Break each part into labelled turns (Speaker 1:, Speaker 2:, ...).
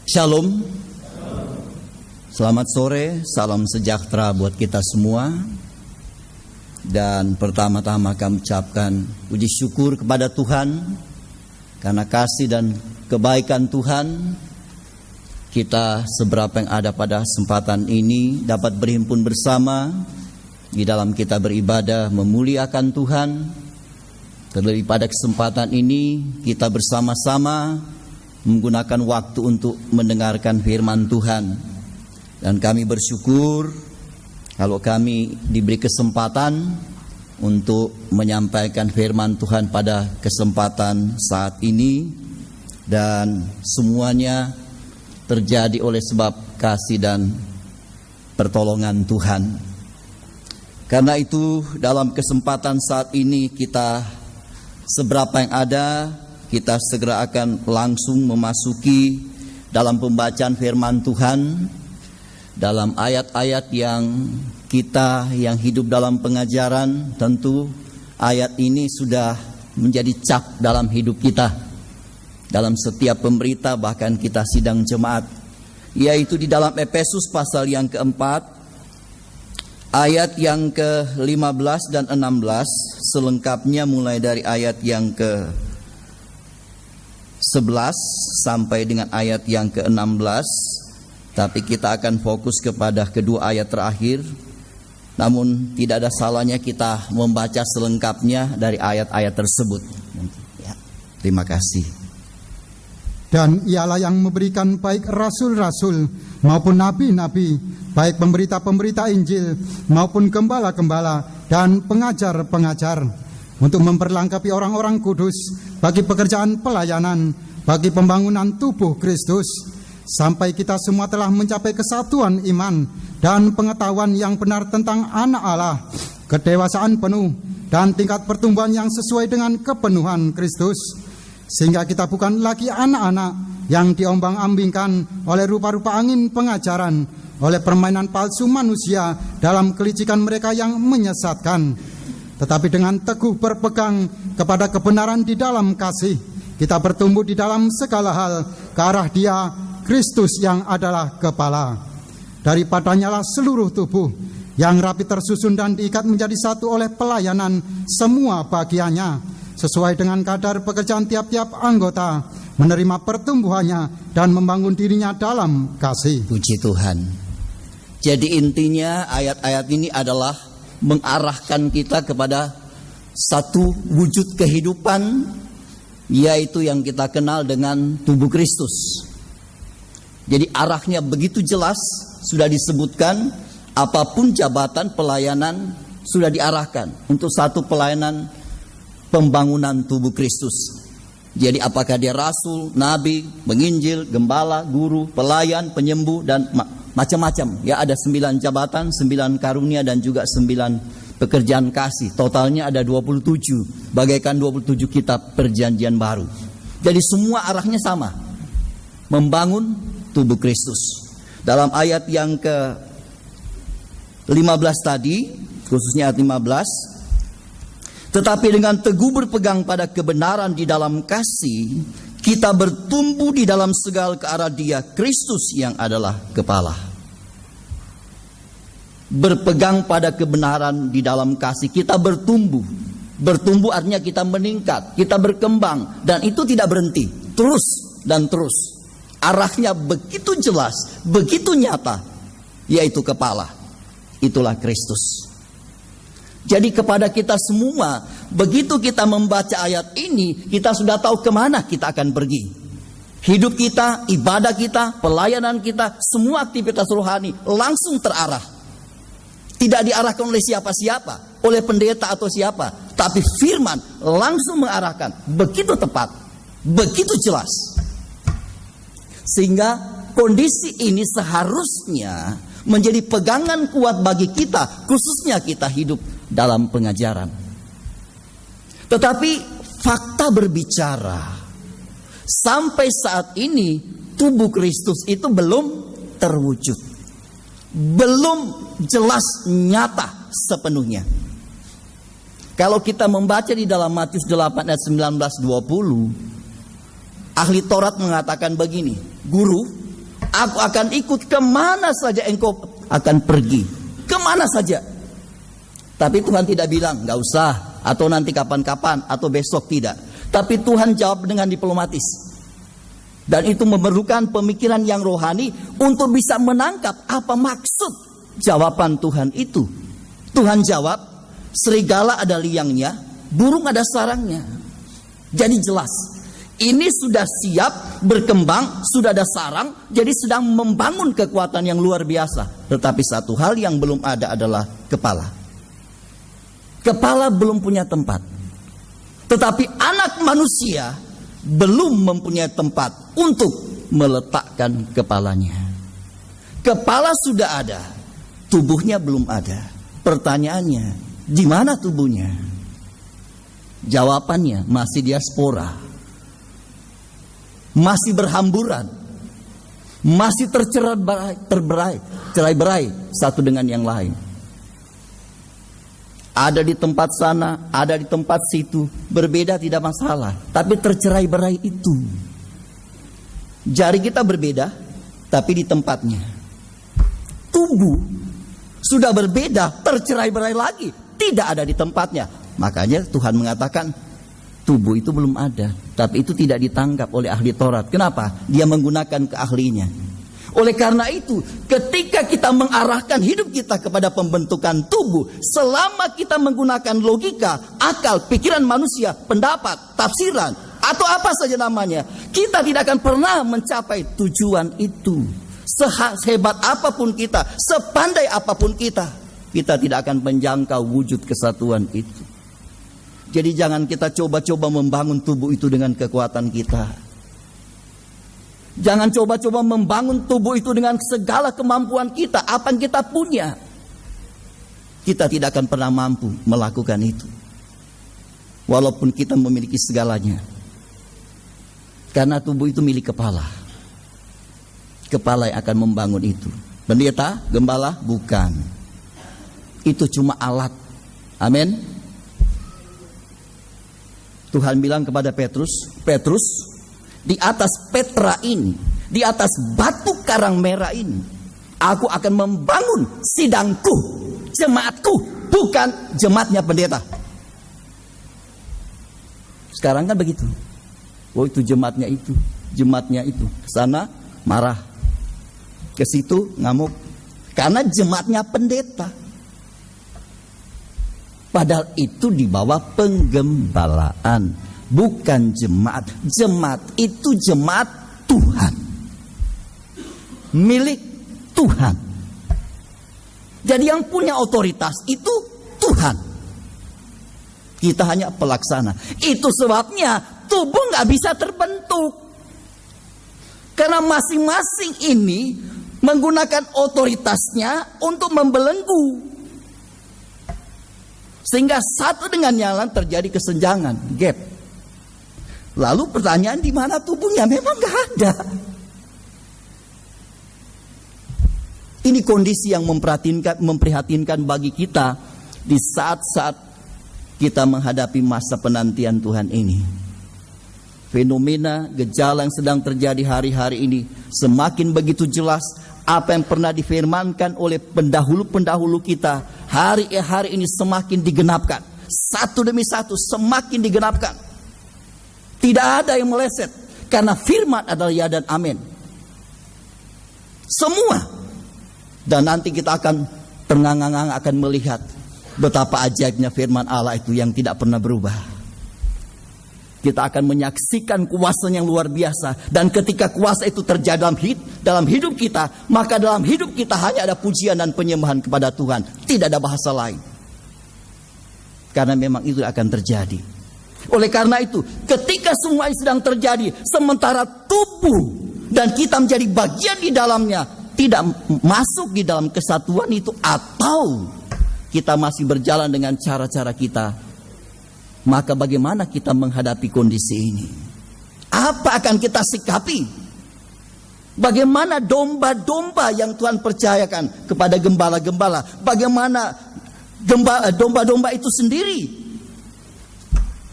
Speaker 1: Shalom. Selamat sore, salam sejahtera buat kita semua. Dan pertama-tama kami ucapkan puji syukur kepada Tuhan karena kasih dan kebaikan Tuhan. Kita seberapa yang ada pada kesempatan ini dapat berhimpun bersama di dalam kita beribadah memuliakan Tuhan. Terlebih pada kesempatan ini kita bersama-sama menggunakan waktu untuk mendengarkan firman Tuhan. Dan kami bersyukur kalau kami diberi kesempatan untuk menyampaikan firman Tuhan pada kesempatan saat ini. Dan semuanya terjadi oleh sebab kasih dan pertolongan Tuhan. Karena itu dalam kesempatan saat ini kita seberapa yang ada, kita segera akan langsung memasuki dalam pembacaan firman Tuhan. Dalam ayat-ayat yang kita yang hidup dalam pengajaran, tentu ayat ini sudah menjadi cap dalam hidup kita. Dalam setiap pemberita bahkan kita sidang jemaat. Yaitu di dalam Efesus pasal yang keempat, ayat yang ke-15 dan 16, selengkapnya mulai dari ayat yang ke-11 sampai dengan ayat yang ke-16. Tapi kita akan fokus kepada kedua ayat terakhir. Namun tidak ada salahnya kita membaca selengkapnya dari ayat-ayat tersebut. Ya, terima kasih.
Speaker 2: Dan ialah yang memberikan baik rasul-rasul maupun nabi-nabi, baik pemberita-pemberita Injil maupun gembala-gembala dan pengajar-pengajar, untuk memperlengkapi orang-orang kudus bagi pekerjaan pelayanan, bagi pembangunan tubuh Kristus, sampai kita semua telah mencapai kesatuan iman dan pengetahuan yang benar tentang anak Allah, kedewasaan penuh dan tingkat pertumbuhan yang sesuai dengan kepenuhan Kristus, sehingga kita bukan lagi anak-anak yang diombang-ambingkan oleh rupa-rupa angin pengajaran, oleh permainan palsu manusia dalam kelicikan mereka yang menyesatkan, tetapi dengan teguh berpegang kepada kebenaran di dalam kasih, kita bertumbuh di dalam segala hal ke arah Dia, Kristus yang adalah kepala. Daripadanya lah seluruh tubuh yang rapi tersusun dan diikat menjadi satu oleh pelayanan semua bagiannya, sesuai dengan kadar pekerjaan tiap-tiap anggota, menerima pertumbuhannya dan membangun dirinya dalam kasih.
Speaker 1: Puji Tuhan. Jadi intinya ayat-ayat ini adalah mengarahkan kita kepada satu wujud kehidupan, yaitu yang kita kenal dengan tubuh Kristus. Jadi arahnya begitu jelas, sudah disebutkan, apapun jabatan pelayanan sudah diarahkan untuk satu pelayanan pembangunan tubuh Kristus. Jadi apakah dia rasul, nabi, penginjil, gembala, guru, pelayan, penyembuh, dan macam-macam. Ya, ada 9 jabatan, 9 karunia, dan juga 9 pekerjaan kasih. Totalnya ada 27, bagaikan 27 kitab perjanjian baru. Jadi semua arahnya sama, membangun tubuh Kristus. Dalam ayat yang ke-15 tadi, khususnya ayat 15, tetapi dengan teguh berpegang pada kebenaran di dalam kasih, kita bertumbuh di dalam segala ke arah Dia, Kristus yang adalah kepala. Berpegang pada kebenaran di dalam kasih, kita bertumbuh. Bertumbuh artinya kita meningkat, kita berkembang, dan itu tidak berhenti, terus dan terus. Arahnya begitu jelas, begitu nyata, yaitu kepala. Itulah Kristus. Jadi kepada kita semua, begitu kita membaca ayat ini, kita sudah tahu kemana kita akan pergi. Hidup kita, ibadah kita, pelayanan kita, semua aktivitas rohani langsung terarah. Tidak diarahkan oleh siapa-siapa, oleh pendeta atau siapa, tapi firman langsung mengarahkan, begitu tepat, begitu jelas. Sehingga kondisi ini seharusnya menjadi pegangan kuat bagi kita, khususnya kita hidup dalam pengajaran. Tetapi fakta berbicara, sampai saat ini tubuh Kristus itu belum terwujud, belum jelas nyata sepenuhnya. Kalau kita membaca di dalam Matius 8 ayat 19-20, ahli Taurat mengatakan begini, "Guru, Aku akan ikut kemana saja engkau akan pergi. Kemana saja. Tapi Tuhan tidak bilang, gak usah, atau nanti kapan-kapan, atau besok, tidak. Tapi Tuhan jawab dengan diplomatis. Dan itu memerlukan pemikiran yang rohani untuk bisa menangkap apa maksud jawaban Tuhan itu. Tuhan jawab, serigala ada liangnya, burung ada sarangnya. Jadi jelas, ini sudah siap berkembang, sudah ada sarang, jadi sedang membangun kekuatan yang luar biasa. Tetapi satu hal yang belum ada adalah kepala. Kepala belum punya tempat. Tetapi anak manusia belum mempunyai tempat untuk meletakkan kepalanya. Kepala sudah ada, tubuhnya belum ada. Pertanyaannya, di mana tubuhnya? Jawabannya masih diaspora. Masih berhamburan. Masih tercerai-berai satu dengan yang lain. Ada di tempat sana, ada di tempat situ, berbeda tidak masalah, tapi tercerai-berai itu. Jari kita berbeda, tapi di tempatnya. Tubuh sudah berbeda, tercerai-berai lagi, tidak ada di tempatnya. Makanya Tuhan mengatakan tubuh itu belum ada, tapi itu tidak ditangkap oleh ahli Taurat. Kenapa? Dia menggunakan keahlinya. Oleh karena itu, ketika kita mengarahkan hidup kita kepada pembentukan tubuh, selama kita menggunakan logika, akal, pikiran manusia, pendapat, tafsiran, atau apa saja namanya, kita tidak akan pernah mencapai tujuan itu. Sehebat apapun kita, sepandai apapun kita tidak akan menjangkau wujud kesatuan itu. Jadi jangan kita coba-coba membangun tubuh itu dengan kekuatan kita. Jangan coba-coba membangun tubuh itu dengan segala kemampuan kita, apa yang kita punya. Kita tidak akan pernah mampu melakukan itu. Walaupun kita memiliki segalanya. Karena tubuh itu milik kepala. Kepala yang akan membangun itu. Pendeta, gembala, bukan. Itu cuma alat. Amin. Tuhan bilang kepada Petrus, Petrus, di atas Petra ini, di atas batu karang merah ini, aku akan membangun sidangku, jemaatku, bukan jemaatnya pendeta. Sekarang kan begitu. Oh, itu jemaatnya itu, jemaatnya itu. Kesana marah, ke situ ngamuk, karena jemaatnya pendeta. Padahal itu di bawah penggembalaan, bukan jemaat. Jemaat itu jemaat Tuhan, milik Tuhan. Jadi yang punya otoritas itu Tuhan. Kita hanya pelaksana. Itu sebabnya tubuh nggak bisa terbentuk, karena masing-masing ini menggunakan otoritasnya untuk membelenggu, sehingga satu dengan yang lain terjadi kesenjangan, gap. Lalu pertanyaan, di mana tubuhnya? Memang nggak ada. Ini kondisi yang memprihatinkan bagi kita di saat-saat kita menghadapi masa penantian Tuhan ini. Fenomena gejala yang sedang terjadi hari-hari ini semakin begitu jelas. Apa yang pernah difirmankan oleh pendahulu-pendahulu kita, hari ini semakin digenapkan. Satu demi satu semakin digenapkan. Tidak ada yang meleset, karena firman adalah ya dan amin. Semua. Dan nanti kita akan ternganga-nganga akan melihat betapa ajaibnya firman Allah itu yang tidak pernah berubah. Kita akan menyaksikan kuasa yang luar biasa. Dan ketika kuasa itu terjadi dalam hidup kita, maka dalam hidup kita hanya ada pujian dan penyembahan kepada Tuhan. Tidak ada bahasa lain. Karena memang itu akan terjadi. Oleh karena itu, ketika semua ini sedang terjadi, sementara tubuh dan kita menjadi bagian di dalamnya tidak masuk di dalam kesatuan itu, atau kita masih berjalan dengan cara-cara kita, maka bagaimana kita menghadapi kondisi ini? Apa akan kita sikapi? Bagaimana domba-domba yang Tuhan percayakan kepada gembala-gembala? Bagaimana domba-domba itu sendiri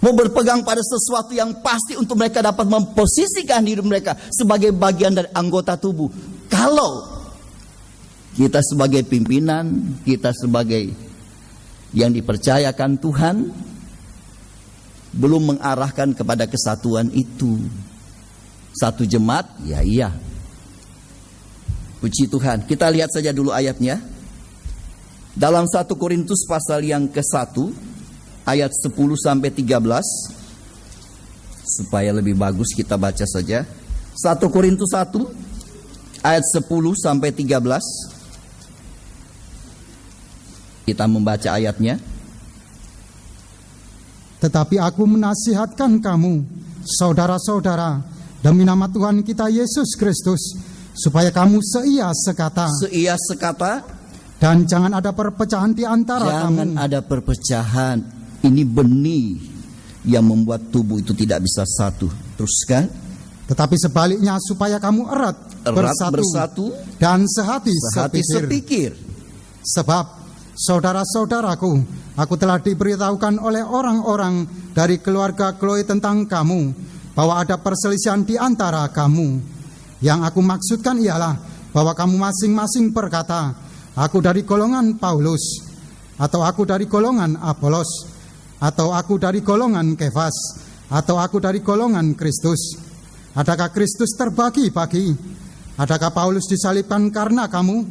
Speaker 1: mau berpegang pada sesuatu yang pasti untuk mereka dapat memposisikan diri mereka sebagai bagian dari anggota tubuh. Kalau kita sebagai pimpinan, kita sebagai yang dipercayakan Tuhan, belum mengarahkan kepada kesatuan itu. Satu jemaat, ya iya. Puji Tuhan. Kita lihat saja dulu ayatnya. Dalam 1 Korintus pasal yang ke-1, ayat 10 sampai 13. Supaya lebih bagus kita baca saja. 1 Korintus 1, ayat 10 sampai 13. Kita membaca ayatnya.
Speaker 2: Tetapi aku menasihatkan kamu, saudara-saudara, demi nama Tuhan kita Yesus Kristus, supaya kamu seia sekata.
Speaker 1: Seia sekata.
Speaker 2: Dan jangan ada perpecahan di antara kamu.
Speaker 1: Jangan ada perpecahan. Ini benih yang membuat tubuh itu tidak bisa satu. Teruskan.
Speaker 2: Tetapi sebaliknya supaya kamu erat bersatu dan sehati sepikir. Sebab saudara-saudaraku, aku telah diberitahukan oleh orang-orang dari keluarga Chloe tentang kamu, bahwa ada perselisihan di antara kamu. Yang aku maksudkan ialah bahwa kamu masing-masing berkata, aku dari golongan Paulus, atau aku dari golongan Apolos, atau aku dari golongan Kefas, atau aku dari golongan Kristus. Adakah Kristus terbagi-bagi? Adakah Paulus disalibkan karena kamu?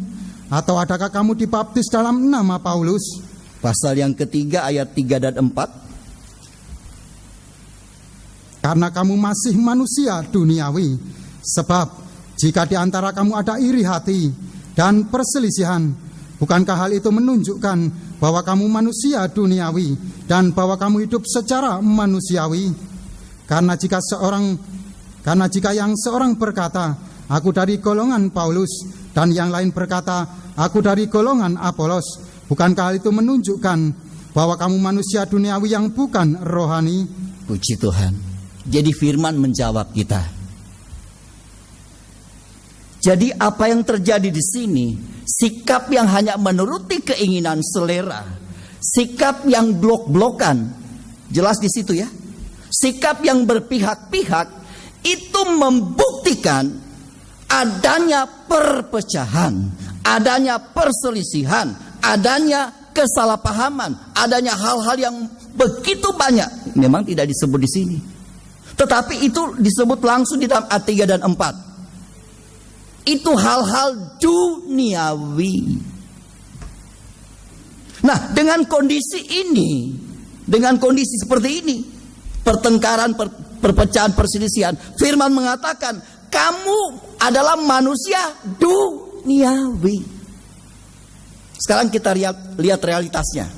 Speaker 2: Atau adakah kamu dibaptis dalam nama Paulus?
Speaker 1: Pasal yang ketiga ayat 3 dan 4.
Speaker 2: Karena kamu masih manusia duniawi. Sebab jika di antara kamu ada iri hati dan perselisihan, bukankah hal itu menunjukkan bahwa kamu manusia duniawi dan bahwa kamu hidup secara manusiawi? Karena jika yang seorang berkata, aku dari golongan Paulus, dan yang lain berkata, aku dari golongan Apolos, bukankah hal itu menunjukkan bahwa kamu manusia duniawi yang bukan rohani?
Speaker 1: Puji Tuhan. Jadi firman menjawab kita. Jadi apa yang terjadi di sini, sikap yang hanya menuruti keinginan selera, sikap yang blok-blokan, jelas di situ ya. Sikap yang berpihak-pihak itu membuktikan adanya perpecahan, adanya perselisihan, adanya kesalahpahaman, adanya hal-hal yang begitu banyak. Memang tidak disebut di sini, tetapi itu disebut langsung di dalam ayat 3 dan 4. Itu hal-hal duniawi. Nah, dengan kondisi ini, dengan kondisi seperti ini, pertengkaran, perpecahan, perselisihan, firman mengatakan kamu adalah manusia duniawi. Sekarang kita lihat realitasnya.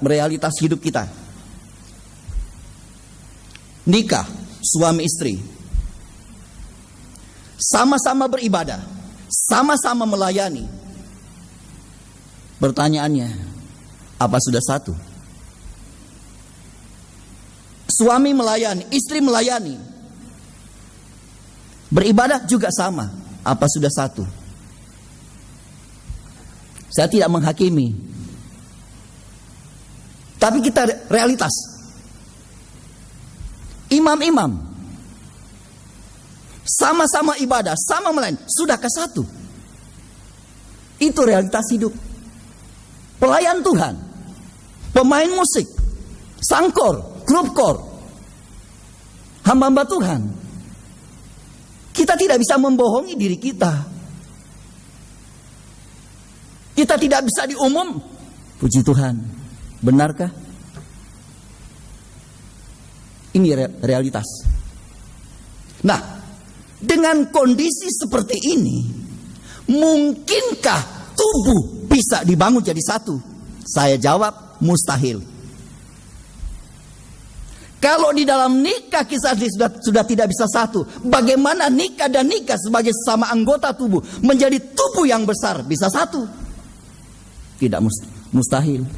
Speaker 1: Realitas hidup kita. Nikah, suami istri. Sama-sama beribadah, sama-sama melayani. Pertanyaannya, apa sudah satu? Suami melayani, istri melayani. Beribadah juga sama. Apa sudah satu? Saya tidak menghakimi, tapi kita realitas. Imam-imam sama-sama ibadah, sama melayani. Sudahkah satu? Itu realitas hidup. Pelayan Tuhan, pemain musik, sangkor, grup kor, hamba-hamba Tuhan. Kita tidak bisa membohongi diri kita. Kita tidak bisa diumum. Puji Tuhan. Benarkah? Ini realitas. Nah, dengan kondisi seperti ini, mungkinkah tubuh bisa dibangun jadi satu? Saya jawab, mustahil. Kalau di dalam nikah kisah sudah tidak bisa satu, bagaimana nikah dan nikah sebagai sesama anggota tubuh menjadi tubuh yang besar bisa satu? Tidak mustahil.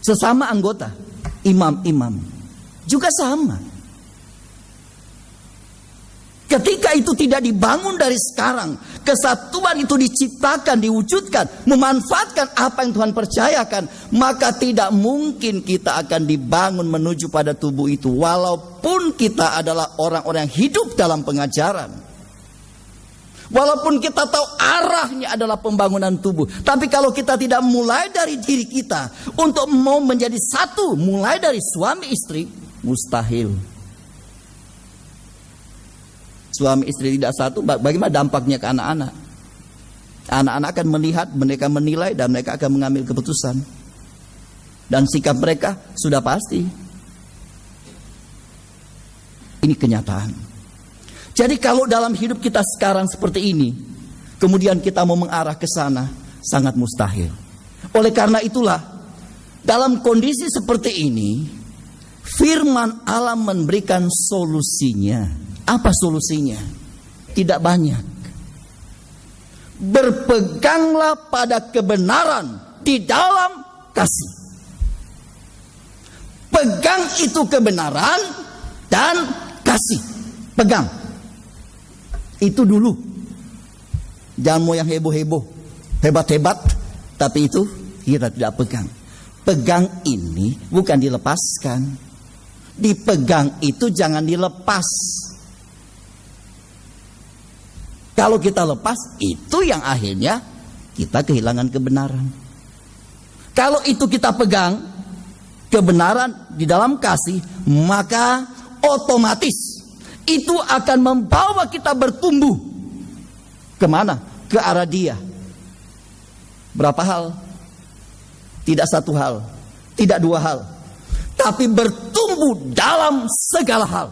Speaker 1: Sesama anggota, imam-imam juga sama. Ketika itu tidak dibangun dari sekarang, kesatuan itu diciptakan, diwujudkan, memanfaatkan apa yang Tuhan percayakan, maka tidak mungkin kita akan dibangun menuju pada tubuh itu, walaupun kita adalah orang-orang yang hidup dalam pengajaran. Walaupun kita tahu arahnya adalah pembangunan tubuh, tapi kalau kita tidak mulai dari diri kita untuk mau menjadi satu, mulai dari suami istri, mustahil. Suami istri tidak satu, bagaimana dampaknya ke anak-anak? Anak-anak akan melihat, mereka menilai, dan mereka akan mengambil keputusan. Dan sikap mereka sudah pasti. Ini kenyataan. Jadi kalau dalam hidup kita sekarang seperti ini, kemudian kita mau mengarah ke sana, sangat mustahil. Oleh karena itulah, dalam kondisi seperti ini, firman Allah memberikan solusinya. Apa solusinya? Tidak banyak. Berpeganglah pada kebenaran di dalam kasih. Pegang itu kebenaran dan kasih. Pegang. Itu dulu. Jangan mau yang heboh-heboh, hebat-hebat, tapi itu kita tidak pegang. Pegang ini bukan dilepaskan. Dipegang itu jangan dilepas. Kalau kita lepas, itu yang akhirnya kita kehilangan kebenaran. Kalau itu kita pegang, kebenaran di dalam kasih, maka otomatis itu akan membawa kita bertumbuh. Kemana? Ke arah Dia. Berapa hal? Tidak satu hal, tidak dua hal, tapi bertumbuh dalam segala hal.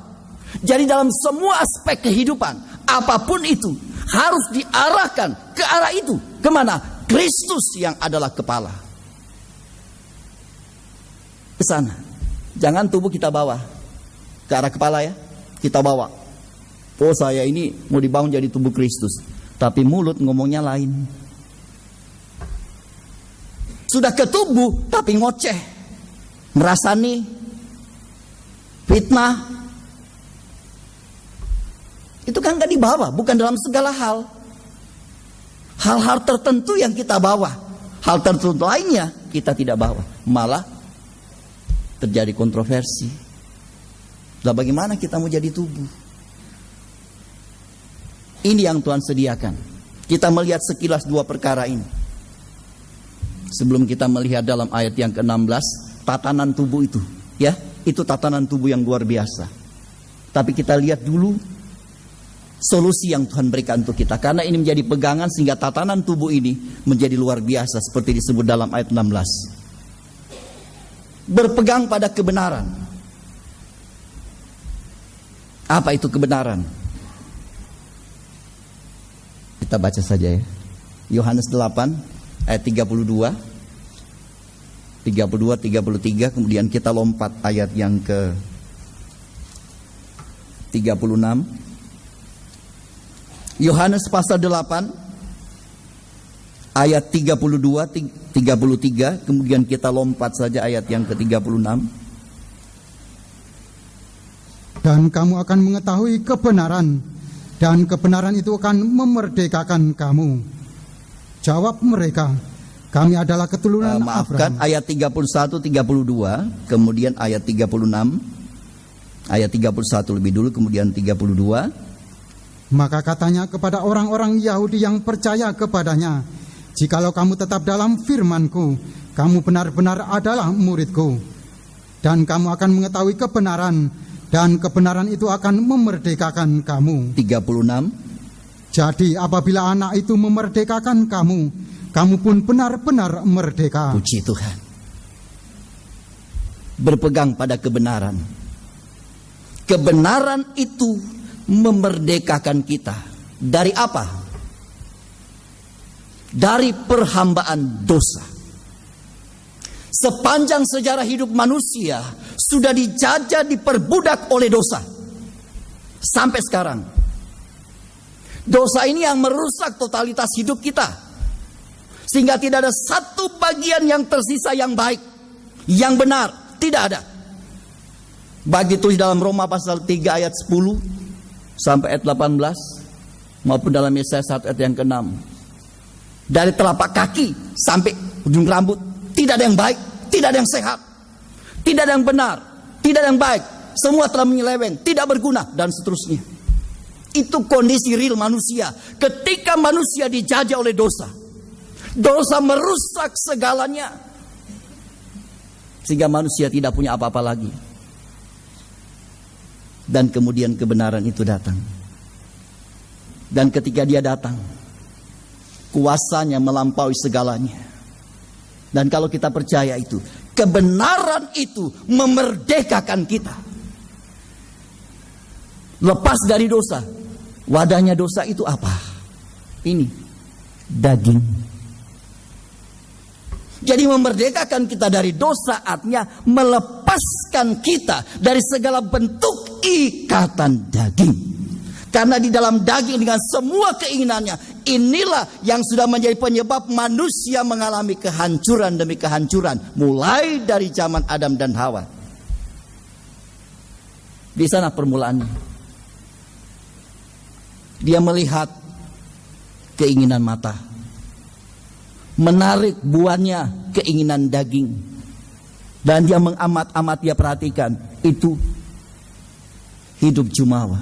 Speaker 1: Jadi dalam semua aspek kehidupan, apapun itu, harus diarahkan ke arah itu. Kemana? Kristus yang adalah kepala. Ke sana. Jangan tubuh kita bawa ke arah kepala ya. Kita bawa. Oh saya ini mau dibangun jadi tubuh Kristus. Tapi mulut ngomongnya lain. Sudah ke tubuh tapi ngoceh. Merasani. Fitnah. Itu kan gak dibawa, bukan dalam segala hal. Hal-hal tertentu yang kita bawa, hal tertentu lainnya kita tidak bawa. Malah terjadi kontroversi. Lah bagaimana kita mau jadi tubuh? Ini yang Tuhan sediakan. Kita melihat sekilas dua perkara ini. Sebelum kita melihat dalam ayat yang ke-16, tatanan tubuh itu, ya, itu tatanan tubuh yang luar biasa. Tapi kita lihat dulu solusi yang Tuhan berikan untuk kita. Karena ini menjadi pegangan sehingga tatanan tubuh ini menjadi luar biasa. Seperti disebut dalam ayat 16. Berpegang pada kebenaran. Apa itu kebenaran? Kita baca saja ya. Yohanes 8 ayat 32, 33, kemudian kita lompat ayat yang ke 36. Yohanes pasal 8 ayat 32, 33, kemudian kita lompat saja ayat yang ke-36.
Speaker 2: Dan kamu akan mengetahui kebenaran, dan kebenaran itu akan memerdekakan kamu. Jawab mereka, kami adalah keturunan Abraham.
Speaker 1: Ayat 31, 32, kemudian ayat 36, ayat 31 lebih dulu, kemudian 32.
Speaker 2: Maka katanya kepada orang-orang Yahudi yang percaya kepadanya, jikalau kamu tetap dalam firman-Ku, kamu benar-benar adalah murid-Ku. Dan kamu akan mengetahui kebenaran, dan kebenaran itu akan memerdekakan kamu.
Speaker 1: 36.
Speaker 2: Jadi apabila anak itu memerdekakan kamu, kamu pun benar-benar merdeka.
Speaker 1: Puji Tuhan. Berpegang pada kebenaran. Kebenaran itu memerdekakan kita. Dari apa? Dari perhambaan dosa. Sepanjang sejarah hidup manusia sudah dijajah, diperbudak oleh dosa. Sampai sekarang. Dosa ini yang merusak totalitas hidup kita. Sehingga tidak ada satu bagian yang tersisa yang baik, yang benar. Tidak ada. Begitu dalam Roma pasal 3 ayat 10. sampai ayat 18 maupun dalam Yesaya 1 ayat yang ke-6. Dari telapak kaki sampai ujung rambut tidak ada yang baik, tidak ada yang sehat, tidak ada yang benar, tidak ada yang baik. Semua telah menyeleweng, tidak berguna dan seterusnya. Itu kondisi real manusia ketika manusia dijajah oleh dosa. Dosa merusak segalanya sehingga manusia tidak punya apa-apa lagi. Dan kemudian kebenaran itu datang. Dan ketika dia datang, kuasanya melampaui segalanya. Dan kalau kita percaya itu, kebenaran itu memerdekakan kita. Lepas dari dosa. Wadahnya dosa itu apa? Ini, daging. Jadi memerdekakan kita dari dosa artinya melepaskan kita dari segala bentuk ikatan daging. Karena di dalam daging dengan semua keinginannya, inilah yang sudah menjadi penyebab manusia mengalami kehancuran demi kehancuran. Mulai dari zaman Adam dan Hawa. Di sana permulaannya. Dia melihat keinginan mata. Menarik buahnya keinginan daging. Dan dia mengamat-amat, dia perhatikan. Itu hidup jumawa.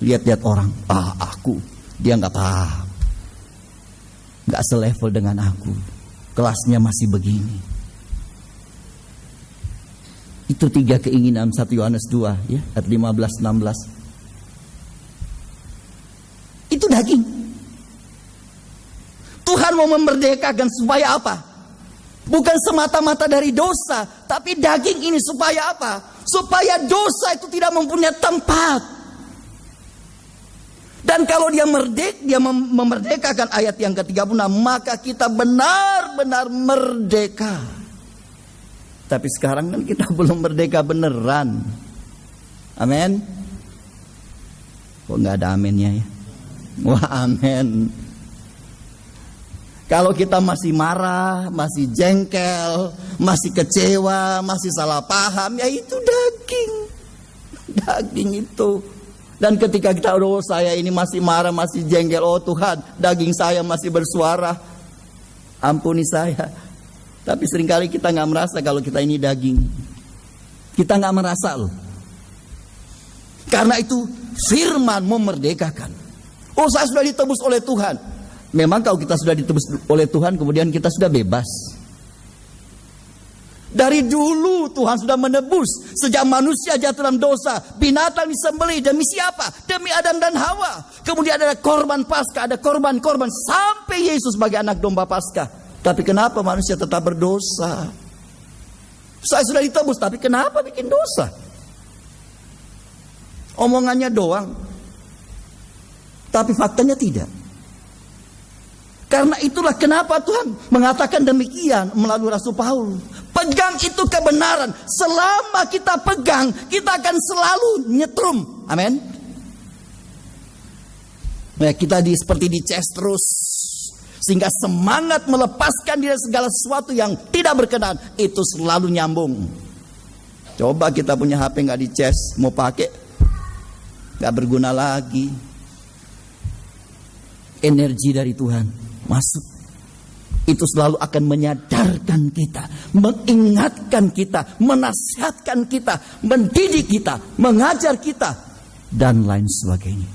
Speaker 1: Lihat-lihat orang. Aku. Dia gak paham. Gak selevel dengan aku. Kelasnya masih begini. Itu 3 keinginan 1 Yohanes 2 ya, ayat 15-16. Itu daging. Tuhan mau memerdekakan supaya apa? Bukan semata-mata dari dosa, tapi daging ini supaya apa? Supaya dosa itu tidak mempunyai tempat. Dan kalau dia memerdekakan ayat yang ke-36, maka kita benar-benar merdeka. Tapi sekarang kan kita belum merdeka beneran. Amin. Kok nggak ada aminnya ya? Wah, amin. Kalau kita masih marah, masih jengkel, masih kecewa, masih salah paham, ya itu daging. Daging itu. Dan ketika kita, oh saya ini masih marah, masih jengkel, oh Tuhan, daging saya masih bersuara, ampuni saya. Tapi seringkali kita nggak merasa kalau kita ini daging. Kita nggak merasa loh. Karena itu firman memerdekakan. Oh saya sudah ditebus oleh Tuhan. Memang kalau kita sudah ditebus oleh Tuhan, kemudian kita sudah bebas. Dari dulu Tuhan sudah menebus. Sejak manusia jatuh dalam dosa, binatang disembelih demi siapa? Demi Adam dan Hawa. Kemudian ada korban Paskah, ada korban-korban sampai Yesus sebagai anak domba Paskah. Tapi kenapa manusia tetap berdosa? Saya sudah ditebus, tapi kenapa bikin dosa? Omongannya doang, tapi faktanya tidak. Karena itulah kenapa Tuhan mengatakan demikian melalui Rasul Paulus. Pegang itu kebenaran. Selama kita pegang, kita akan selalu nyetrum. Amin. Nah, kita seperti dices terus. Sehingga semangat melepaskan diri segala sesuatu yang tidak berkenan, itu selalu nyambung. Coba kita punya HP gak dices, mau pakai gak berguna lagi. Energi dari Tuhan masuk, itu selalu akan menyadarkan kita, mengingatkan kita, menasihatkan kita, mendidik kita, mengajar kita, dan lain sebagainya.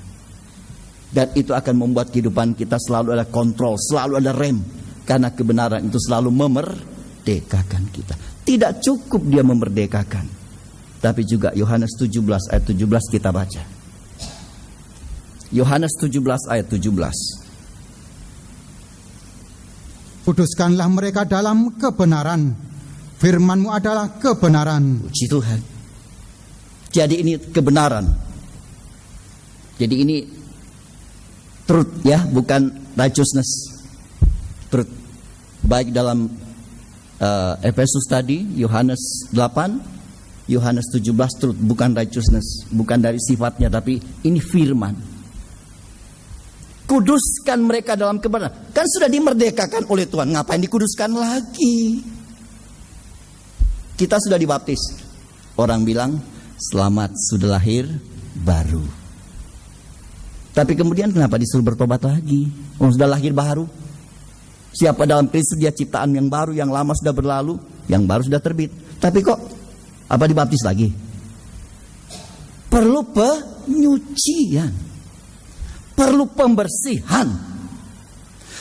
Speaker 1: Dan itu akan membuat kehidupan kita selalu ada kontrol, selalu ada rem, karena kebenaran itu selalu memerdekakan kita. Tidak cukup dia memerdekakan, tapi juga Yohanes 17 ayat 17 kita baca. Yohanes 17 ayat 17.
Speaker 2: Kuduskanlah mereka dalam kebenaran. Firman-Mu adalah kebenaran.
Speaker 1: Puji Tuhan. Jadi ini kebenaran. Jadi ini truth ya, bukan righteousness. Truth. Baik dalam Efesus tadi, Yohanes 8, Yohanes 17 truth, bukan righteousness, bukan dari sifatnya, tapi ini firman. Kuduskan mereka dalam kebenaran. Kan sudah dimerdekakan oleh Tuhan, ngapain dikuduskan lagi? Kita sudah dibaptis. Orang bilang, selamat sudah lahir baru. Tapi kemudian kenapa disuruh bertobat lagi? Oh, sudah lahir baru. Siapa dalam Kristus dia ciptaan yang baru, yang lama sudah berlalu, yang baru sudah terbit. Tapi kok apa dibaptis lagi? Perlu penyucian, perlu pembersihan.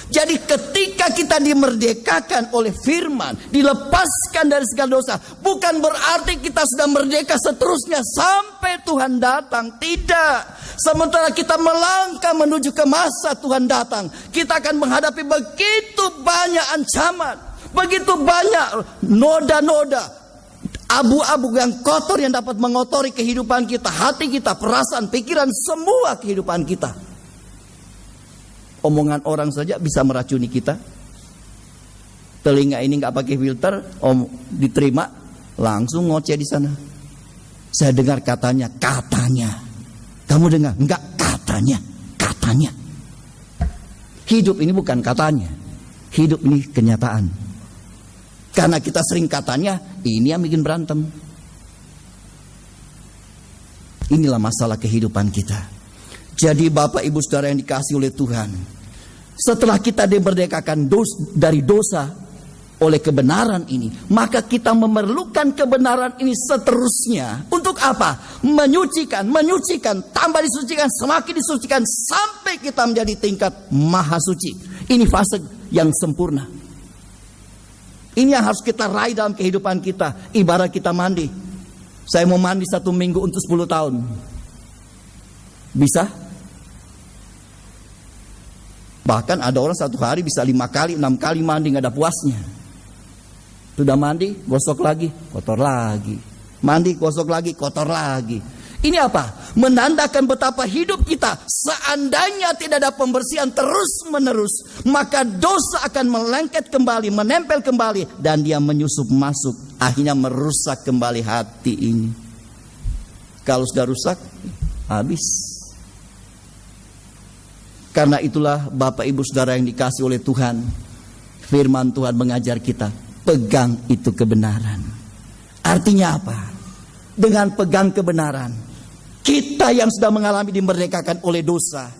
Speaker 1: Jadi ketika kita dimerdekakan oleh firman, dilepaskan dari segala dosa, bukan berarti kita sudah merdeka seterusnya sampai Tuhan datang. Tidak. Sementara kita melangkah menuju ke masa Tuhan datang, kita akan menghadapi begitu banyak ancaman, begitu banyak noda-noda, abu-abu yang kotor yang dapat mengotori kehidupan kita, hati kita, perasaan, pikiran, semua kehidupan kita. Omongan orang saja bisa meracuni kita. Telinga ini nggak pakai filter, diterima langsung ngoceh di sana. Saya dengar katanya. Kamu dengar? Enggak, katanya. Hidup ini bukan katanya. Hidup ini kenyataan. Karena kita sering katanya, ini yang bikin berantem. Inilah masalah kehidupan kita. Jadi Bapak Ibu Saudara yang dikasihi oleh Tuhan, setelah kita dimerdekakan dari dosa oleh kebenaran ini, maka kita memerlukan kebenaran ini seterusnya. Untuk apa? Menyucikan, tambah disucikan, semakin disucikan sampai kita menjadi tingkat maha suci. Ini fase yang sempurna. Ini yang harus kita raih dalam kehidupan kita. Ibarat kita mandi. Saya mau mandi 1 minggu untuk 10 tahun. Bisa? Bahkan ada orang 1 hari bisa 5 kali, 6 kali mandi, gak ada puasnya. Sudah mandi, gosok lagi, kotor lagi. Mandi, gosok lagi, kotor lagi. Ini apa? Menandakan betapa hidup kita seandainya tidak ada pembersihan terus menerus, maka dosa akan melengket kembali, menempel kembali, dan dia menyusup masuk, akhirnya merusak kembali hati ini. Kalau sudah rusak, habis. Karena itulah Bapak Ibu Saudara yang dikasihi oleh Tuhan, firman Tuhan mengajar kita, pegang itu kebenaran. Artinya apa? Dengan pegang kebenaran, kita yang sudah mengalami dimerdekakan oleh dosa,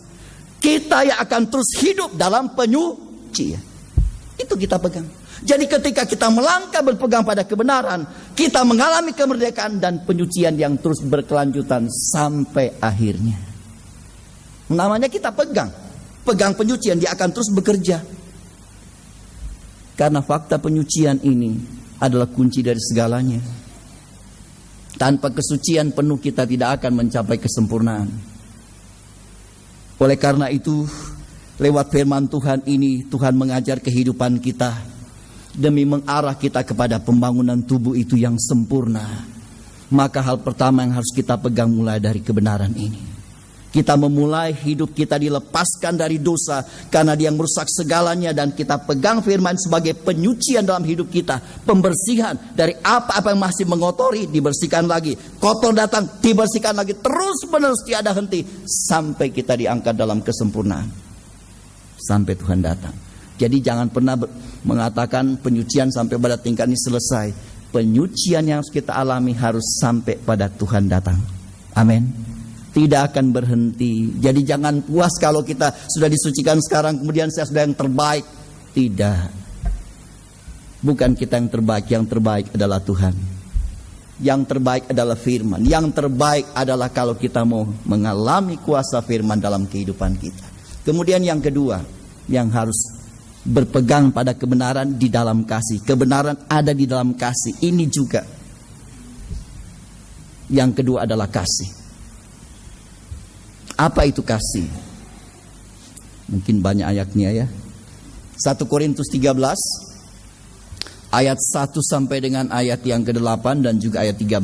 Speaker 1: kita yang akan terus hidup dalam penyucian. Itu kita pegang. Jadi ketika kita melangkah berpegang pada kebenaran, kita mengalami kemerdekaan dan penyucian yang terus berkelanjutan sampai akhirnya. Namanya kita pegang penyucian, dia akan terus bekerja. Karena fakta penyucian ini adalah kunci dari segalanya. Tanpa kesucian penuh kita tidak akan mencapai kesempurnaan. Oleh karena itu, lewat firman Tuhan ini, Tuhan mengajar kehidupan kita demi mengarah kita kepada pembangunan tubuh itu yang sempurna. Maka hal pertama yang harus kita pegang mulai dari kebenaran ini. Kita memulai hidup kita dilepaskan dari dosa karena dia merusak segalanya, dan kita pegang firman sebagai penyucian dalam hidup kita, pembersihan dari apa-apa yang masih mengotori, dibersihkan lagi. Kotor datang, dibersihkan lagi, terus menerus tiada henti sampai kita diangkat dalam kesempurnaan sampai Tuhan datang. Jadi jangan pernah mengatakan penyucian sampai pada tingkat ini selesai. Penyucian yang harus kita alami harus sampai pada Tuhan datang. Amin. Tidak akan berhenti. Jadi jangan puas kalau kita sudah disucikan sekarang, kemudian saya sudah yang terbaik. Tidak. Bukan kita yang terbaik adalah Tuhan. Yang terbaik adalah firman. Yang terbaik adalah kalau kita mau mengalami kuasa firman dalam kehidupan kita. Kemudian yang kedua, yang harus berpegang pada kebenaran di dalam kasih. Kebenaran ada di dalam kasih. Ini juga. Yang kedua adalah kasih. Apa itu kasih? Mungkin banyak ayatnya ya. 1 Korintus 13 ayat 1 sampai dengan ayat yang ke-8 dan juga ayat 13.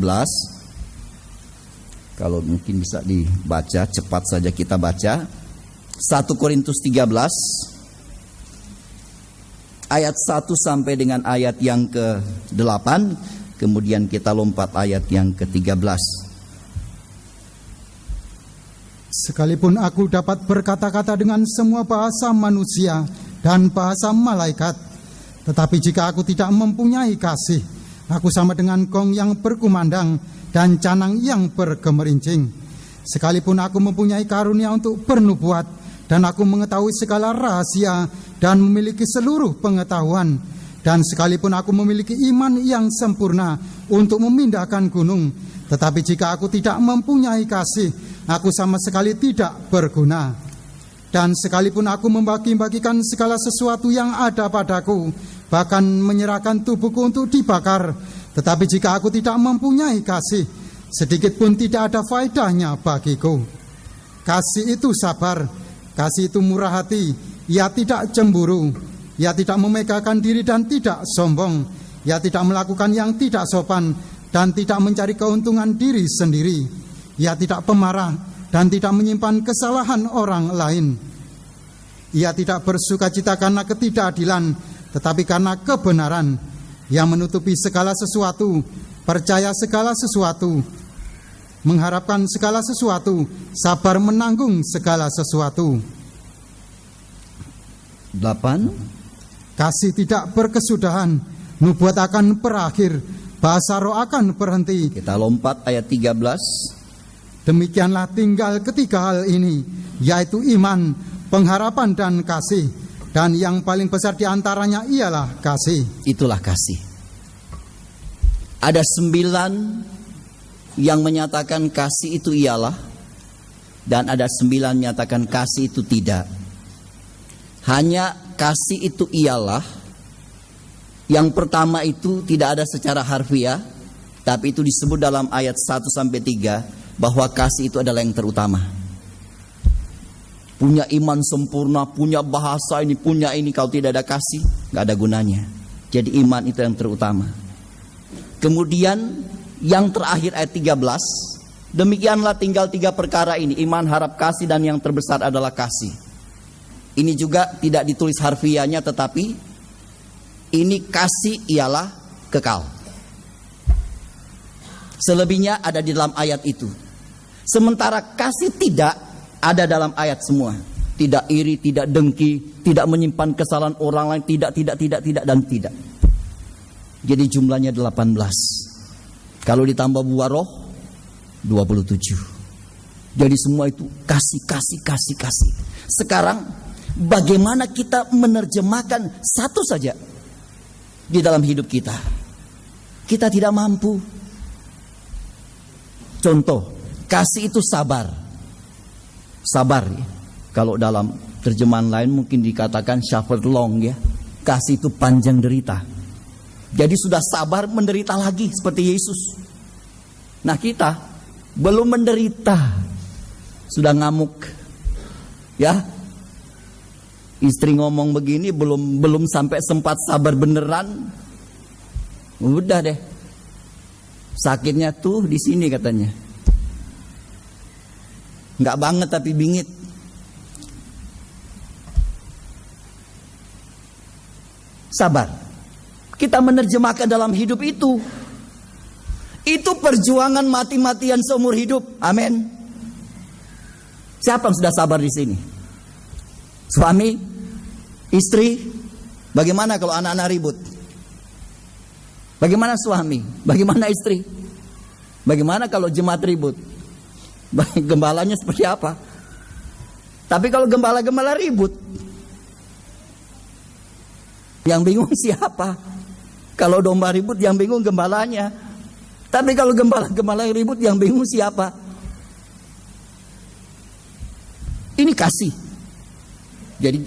Speaker 1: Kalau mungkin bisa dibaca, cepat saja kita baca. 1 Korintus 13 ayat 1 sampai dengan ayat yang ke-8. Kemudian kita lompat ayat yang ke-13.
Speaker 2: Sekalipun aku dapat berkata-kata dengan semua bahasa manusia dan bahasa malaikat, tetapi jika aku tidak mempunyai kasih, aku sama dengan gong yang berkumandang dan canang yang bergemerincing. Sekalipun aku mempunyai karunia untuk bernubuat, dan aku mengetahui segala rahasia dan memiliki seluruh pengetahuan, dan sekalipun aku memiliki iman yang sempurna untuk memindahkan gunung, tetapi jika aku tidak mempunyai kasih, aku sama sekali tidak berguna. Dan sekalipun aku membagi-bagikan segala sesuatu yang ada padaku, bahkan menyerahkan tubuhku untuk dibakar, tetapi jika aku tidak mempunyai kasih, sedikit pun tidak ada faedahnya bagiku. Kasih itu sabar, kasih itu murah hati, ia tidak cemburu, ia tidak memegahkan diri dan tidak sombong, ia tidak melakukan yang tidak sopan dan tidak mencari keuntungan diri sendiri, ia tidak pemarah dan tidak menyimpan kesalahan orang lain. Ia tidak bersukacita karena ketidakadilan, tetapi karena kebenaran. Ia menutupi segala sesuatu, percaya segala sesuatu, mengharapkan segala sesuatu, sabar menanggung segala sesuatu.
Speaker 1: 8.
Speaker 2: Kasih tidak berkesudahan, nubuat akan berakhir, bahasa roh akan berhenti.
Speaker 1: Kita lompat ayat 13.
Speaker 2: Demikianlah tinggal ketiga hal ini, yaitu iman, pengharapan dan kasih, dan yang paling besar di antaranya ialah kasih.
Speaker 1: Itulah kasih. Ada 9 yang menyatakan kasih itu ialah, dan ada 9 menyatakan kasih itu tidak. Hanya kasih itu ialah, yang pertama itu tidak ada secara harfiah, tapi itu disebut dalam ayat 1-3 bahwa kasih itu adalah yang terutama. Punya iman sempurna, punya bahasa ini, punya ini, kalau tidak ada kasih, nggak ada gunanya. Jadi iman itu yang terutama. Kemudian yang terakhir ayat 13, demikianlah tinggal 3 perkara ini, iman, harap, kasih, dan yang terbesar adalah kasih. Ini juga tidak ditulis harfiahnya, tetapi ini kasih ialah kekal. Selebihnya ada di dalam ayat itu. Sementara kasih tidak ada dalam ayat semua. Tidak iri, tidak dengki, tidak menyimpan kesalahan orang lain, tidak, dan tidak. Jadi jumlahnya 18. Kalau ditambah buah roh, 27. Jadi semua itu kasih. Sekarang bagaimana kita menerjemahkan satu saja di dalam hidup kita? Kita tidak mampu. Contoh, kasih itu sabar. Sabar ya. Kalau dalam terjemahan lain mungkin dikatakan suffer long ya. Kasih itu panjang derita. Jadi sudah sabar menderita lagi seperti Yesus. Nah kita belum menderita, sudah ngamuk. Ya. Istri ngomong begini belum sampai sempat sabar beneran. Udah deh. Sakitnya tuh di sini katanya. Enggak banget tapi bingit. Sabar. Kita menerjemahkan dalam hidup itu. Itu perjuangan mati-matian seumur hidup. Amin. Siapa yang sudah sabar di sini? Suami, istri. Bagaimana kalau anak-anak ribut? Bagaimana suami? Bagaimana istri? Bagaimana kalau jemaat ribut? Gembalanya seperti apa? Tapi kalau gembala-gembala ribut, yang bingung siapa? Kalau domba ribut yang bingung gembalanya. Tapi kalau gembala-gembala ribut yang bingung siapa? Ini kasih. Jadi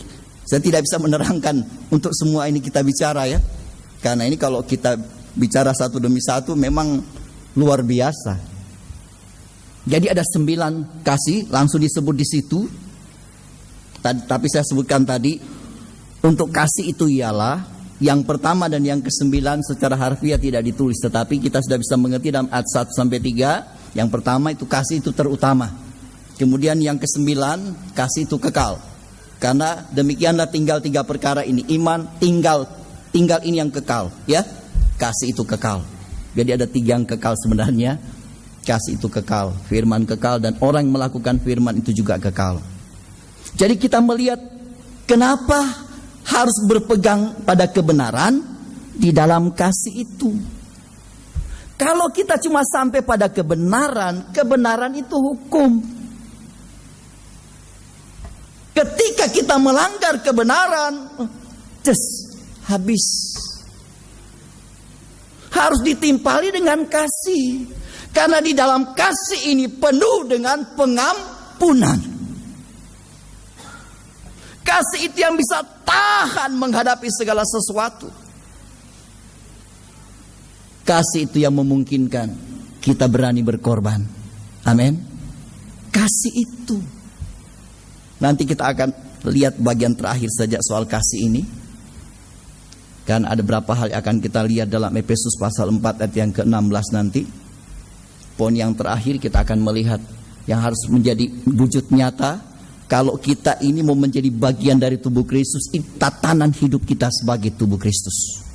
Speaker 1: saya tidak bisa menerangkan untuk semua ini kita bicara ya. Karena ini kalau kita bicara satu demi satu memang luar biasa. Jadi ada 9 kasih langsung disebut di situ. Tapi saya sebutkan tadi, untuk kasih itu ialah yang pertama dan yang ke-9 secara harfiah tidak ditulis, tetapi kita sudah bisa mengerti dalam ayat 1-3. Yang pertama itu kasih itu terutama. Kemudian yang ke-9 kasih itu kekal. Karena demikianlah tinggal 3 perkara ini, iman, tinggal ini yang kekal, ya. Kasih itu kekal. Jadi ada 3 yang kekal sebenarnya. Kasih itu kekal, firman kekal, dan orang yang melakukan firman itu juga kekal. Jadi kita melihat kenapa harus berpegang pada kebenaran di dalam kasih itu. Kalau kita cuma sampai pada kebenaran, kebenaran itu hukum. Ketika kita melanggar kebenaran, habis. Harus ditimpali dengan kasih. Karena di dalam kasih ini penuh dengan pengampunan. Kasih itu yang bisa tahan menghadapi segala sesuatu. Kasih itu yang memungkinkan kita berani berkorban. Amin. Kasih itu. Nanti kita akan lihat bagian terakhir saja soal kasih ini. Kan ada beberapa hal yang akan kita lihat dalam Efesus pasal 4 ayat yang ke-16 nanti. Poin yang terakhir kita akan melihat yang harus menjadi wujud nyata. Kalau kita ini mau menjadi bagian dari tubuh Kristus, tatanan hidup kita sebagai tubuh Kristus.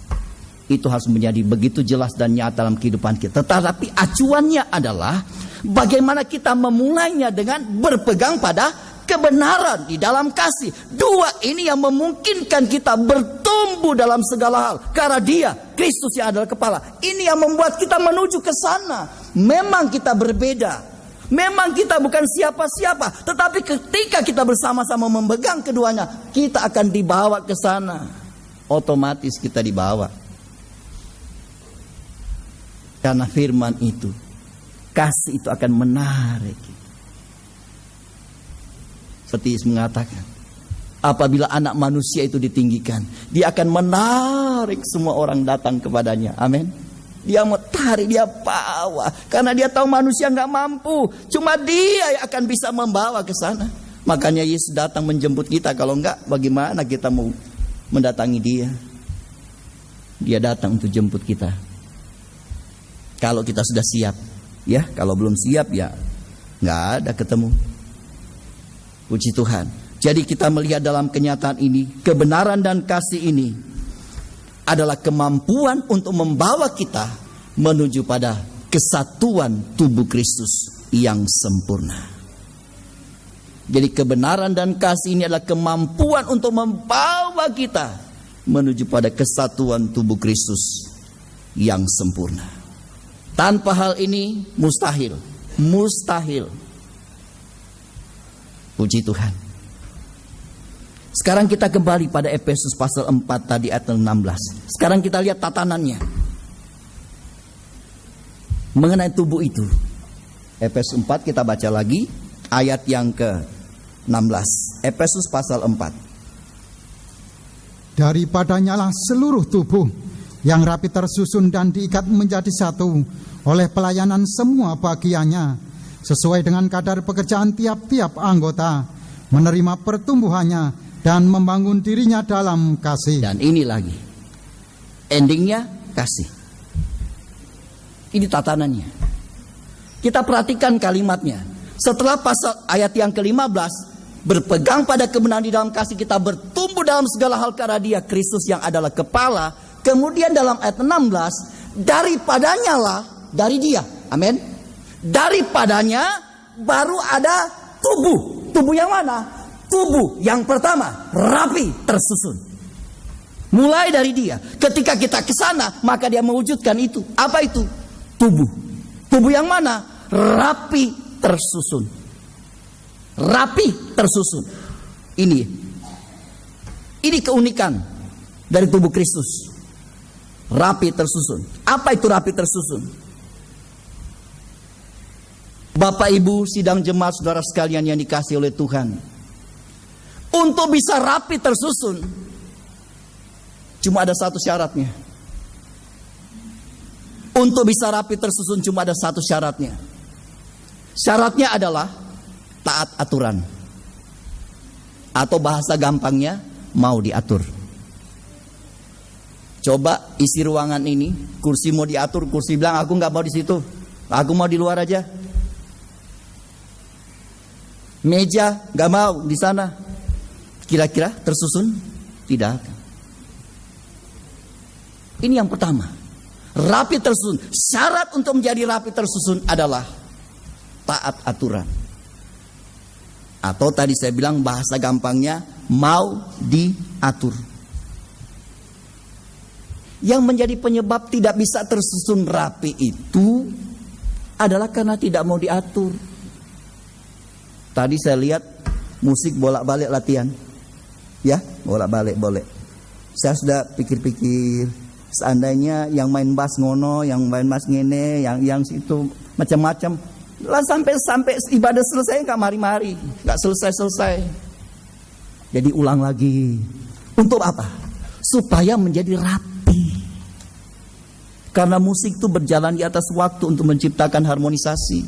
Speaker 1: Itu harus menjadi begitu jelas dan nyata dalam kehidupan kita. Tetapi acuannya adalah bagaimana kita memulainya dengan berpegang pada kebenaran di dalam kasih. Dua ini yang memungkinkan kita bertumbuh dalam segala hal. Karena Dia, Kristus yang adalah kepala. Ini yang membuat kita menuju ke sana. Memang kita berbeda. Memang kita bukan siapa-siapa. Tetapi ketika kita bersama-sama memegang keduanya, kita akan dibawa ke sana. Otomatis kita dibawa. Karena firman itu, kasih itu akan menarik. Seperti Yesus mengatakan, apabila anak manusia itu ditinggikan, dia akan menarik semua orang datang kepadanya. Amin. Dia mau tarik, dia bawa. Karena dia tahu manusia nggak mampu. Cuma Dia yang akan bisa membawa ke sana. Makanya Yesus datang menjemput kita. Kalau enggak, bagaimana kita mau mendatangi Dia? Dia datang untuk jemput kita. Kalau kita sudah siap, ya. Kalau belum siap, ya nggak ada ketemu. Puji Tuhan. Jadi kita melihat dalam kenyataan ini, kebenaran dan kasih ini adalah kemampuan untuk membawa kita menuju pada kesatuan tubuh Kristus yang sempurna. Jadi kebenaran dan kasih ini adalah kemampuan untuk membawa kita menuju pada kesatuan tubuh Kristus yang sempurna. Tanpa hal ini mustahil. Mustahil. Puji Tuhan. Sekarang kita kembali pada Efesus pasal 4 tadi ayat 16. Sekarang kita lihat tatanannya. Mengenai tubuh itu. Efesus 4 kita baca lagi ayat yang ke-16. Efesus pasal 4.
Speaker 2: Daripadanya lah seluruh tubuh yang rapi tersusun dan diikat menjadi satu oleh pelayanan semua bagiannya sesuai dengan kadar pekerjaan tiap-tiap anggota, menerima pertumbuhannya dan membangun dirinya dalam kasih.
Speaker 1: Dan ini lagi endingnya kasih. Ini tatanannya. Kita perhatikan kalimatnya. Setelah pasal ayat yang ke-15, berpegang pada kebenaran di dalam kasih, kita bertumbuh dalam segala hal karena Dia, Kristus yang adalah kepala. Kemudian dalam ayat 16, daripadanya lah, dari Dia, amin. Daripadanya baru ada tubuh. Tubuh yang mana? Tubuh yang pertama, rapi, tersusun. Mulai dari Dia. Ketika kita ke sana, maka Dia mewujudkan itu. Apa itu? Tubuh. Tubuh yang mana? Rapi, tersusun. Rapi, tersusun. Ini keunikan dari tubuh Kristus. Rapi tersusun. Apa itu rapi tersusun? Bapak Ibu sidang jemaat saudara sekalian yang dikasihi oleh Tuhan, untuk bisa rapi tersusun cuma ada satu syaratnya. Untuk bisa rapi tersusun cuma ada satu syaratnya. Syaratnya adalah taat aturan. Atau bahasa gampangnya, mau diatur. Coba isi ruangan ini, kursi mau diatur, kursi bilang aku nggak mau di situ, aku mau di luar aja. Meja nggak mau di sana, kira-kira tersusun? Tidak. Ini yang pertama, rapi tersusun. Syarat untuk menjadi rapi tersusun adalah taat aturan. Atau tadi saya bilang bahasa gampangnya, mau diatur. Yang menjadi penyebab tidak bisa tersusun rapi itu adalah karena tidak mau diatur. Tadi saya lihat musik bolak-balik latihan. Ya, bolak-balik boleh. Saya sudah pikir-pikir, seandainya yang main bass ngono, yang main bass ngene, yang situ macam-macam. Lah sampai ibadah selesai enggak mari-mari, enggak selesai-selesai. Jadi ulang lagi. Untuk apa? Supaya menjadi rapi. Karena musik itu berjalan di atas waktu untuk menciptakan harmonisasi.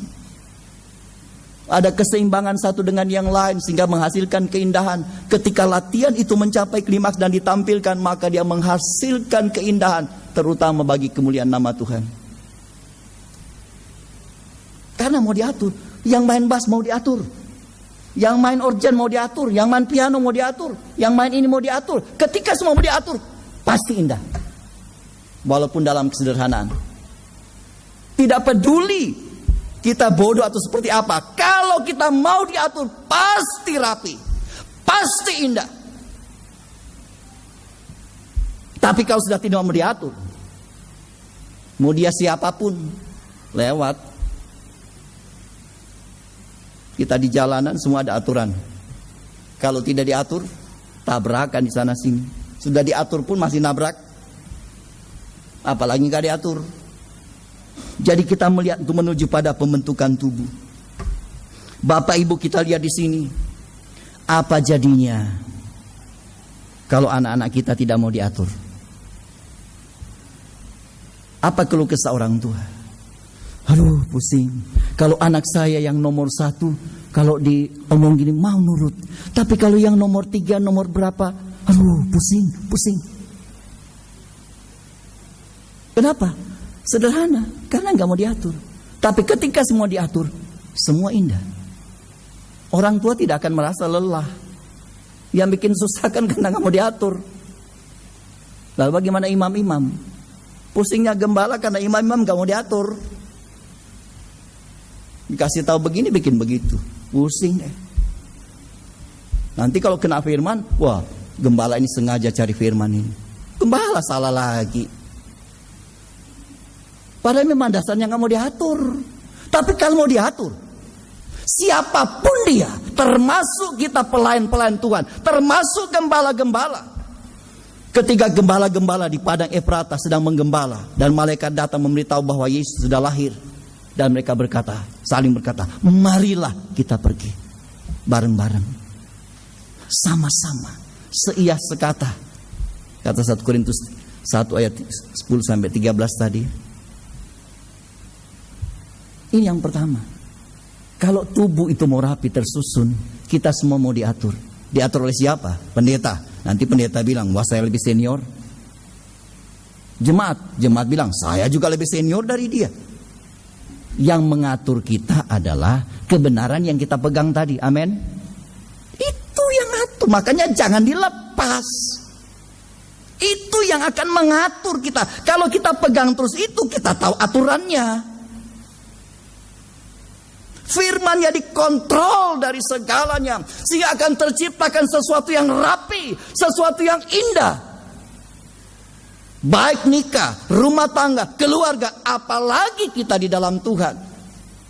Speaker 1: Ada keseimbangan satu dengan yang lain sehingga menghasilkan keindahan. Ketika latihan itu mencapai klimaks dan ditampilkan, maka dia menghasilkan keindahan, terutama bagi kemuliaan nama Tuhan. Karena mau diatur. Yang main bass mau diatur, yang main organ mau diatur, yang main piano mau diatur, yang main ini mau diatur. Ketika semua mau diatur, pasti indah. Walaupun dalam kesederhanaan. Tidak peduli kita bodoh atau seperti apa, kalau kita mau diatur, pasti rapi, pasti indah. Tapi kalau sudah tidak mau diatur, mau dia siapapun, lewat. Kita di jalanan semua ada aturan. Kalau tidak diatur, tabrakan di sana sini. Sudah diatur pun masih nabrak, apalagi nggak diatur. Jadi kita melihat untuk menuju pada pembentukan tubuh. Bapak Ibu, kita lihat di sini, apa jadinya kalau anak-anak kita tidak mau diatur? Apa keluh kesah orang tua? Aduh, pusing. Kalau anak saya yang nomor 1, kalau diomong gini mau nurut. Tapi kalau yang nomor 3, nomor berapa? Aduh, pusing. Kenapa? Sederhana, karena nggak mau diatur. Tapi ketika semua diatur, semua indah. Orang tua tidak akan merasa lelah. Yang bikin susah kan karena nggak mau diatur. Lalu bagaimana imam-imam? Pusingnya gembala karena imam-imam nggak mau diatur. Dikasih tahu begini, bikin begitu, pusing deh. Nanti kalau kena firman, wah, gembala ini sengaja cari firman ini. Gembala salah lagi. Padahal memang dasarnya nggak mau diatur. Tapi kalau mau diatur, siapapun dia, termasuk kita pelayan-pelayan Tuhan, termasuk gembala-gembala. Ketika gembala-gembala di padang Efrata sedang menggembala, dan malaikat datang memberitahu bahwa Yesus sudah lahir, dan mereka saling berkata, marilah kita pergi bareng-bareng, sama-sama, seiyah sekata. Kata 1 Korintus 1 ayat 10-13 tadi. Ini yang pertama. Kalau tubuh itu mau rapi, tersusun, kita semua mau diatur. Diatur oleh siapa? Pendeta. Nanti pendeta bilang, wah saya lebih senior. Jemaat bilang, saya juga lebih senior dari dia. Yang mengatur kita adalah kebenaran yang kita pegang tadi. Amin. Itu yang ngatur. Makanya jangan dilepas. Itu yang akan mengatur kita. Kalau kita pegang terus itu, kita tahu aturannya. Firman-Nya dikontrol dari segalanya, sehingga akan terciptakan sesuatu yang rapi, sesuatu yang indah. Baik nikah, rumah tangga, keluarga, apalagi kita di dalam Tuhan.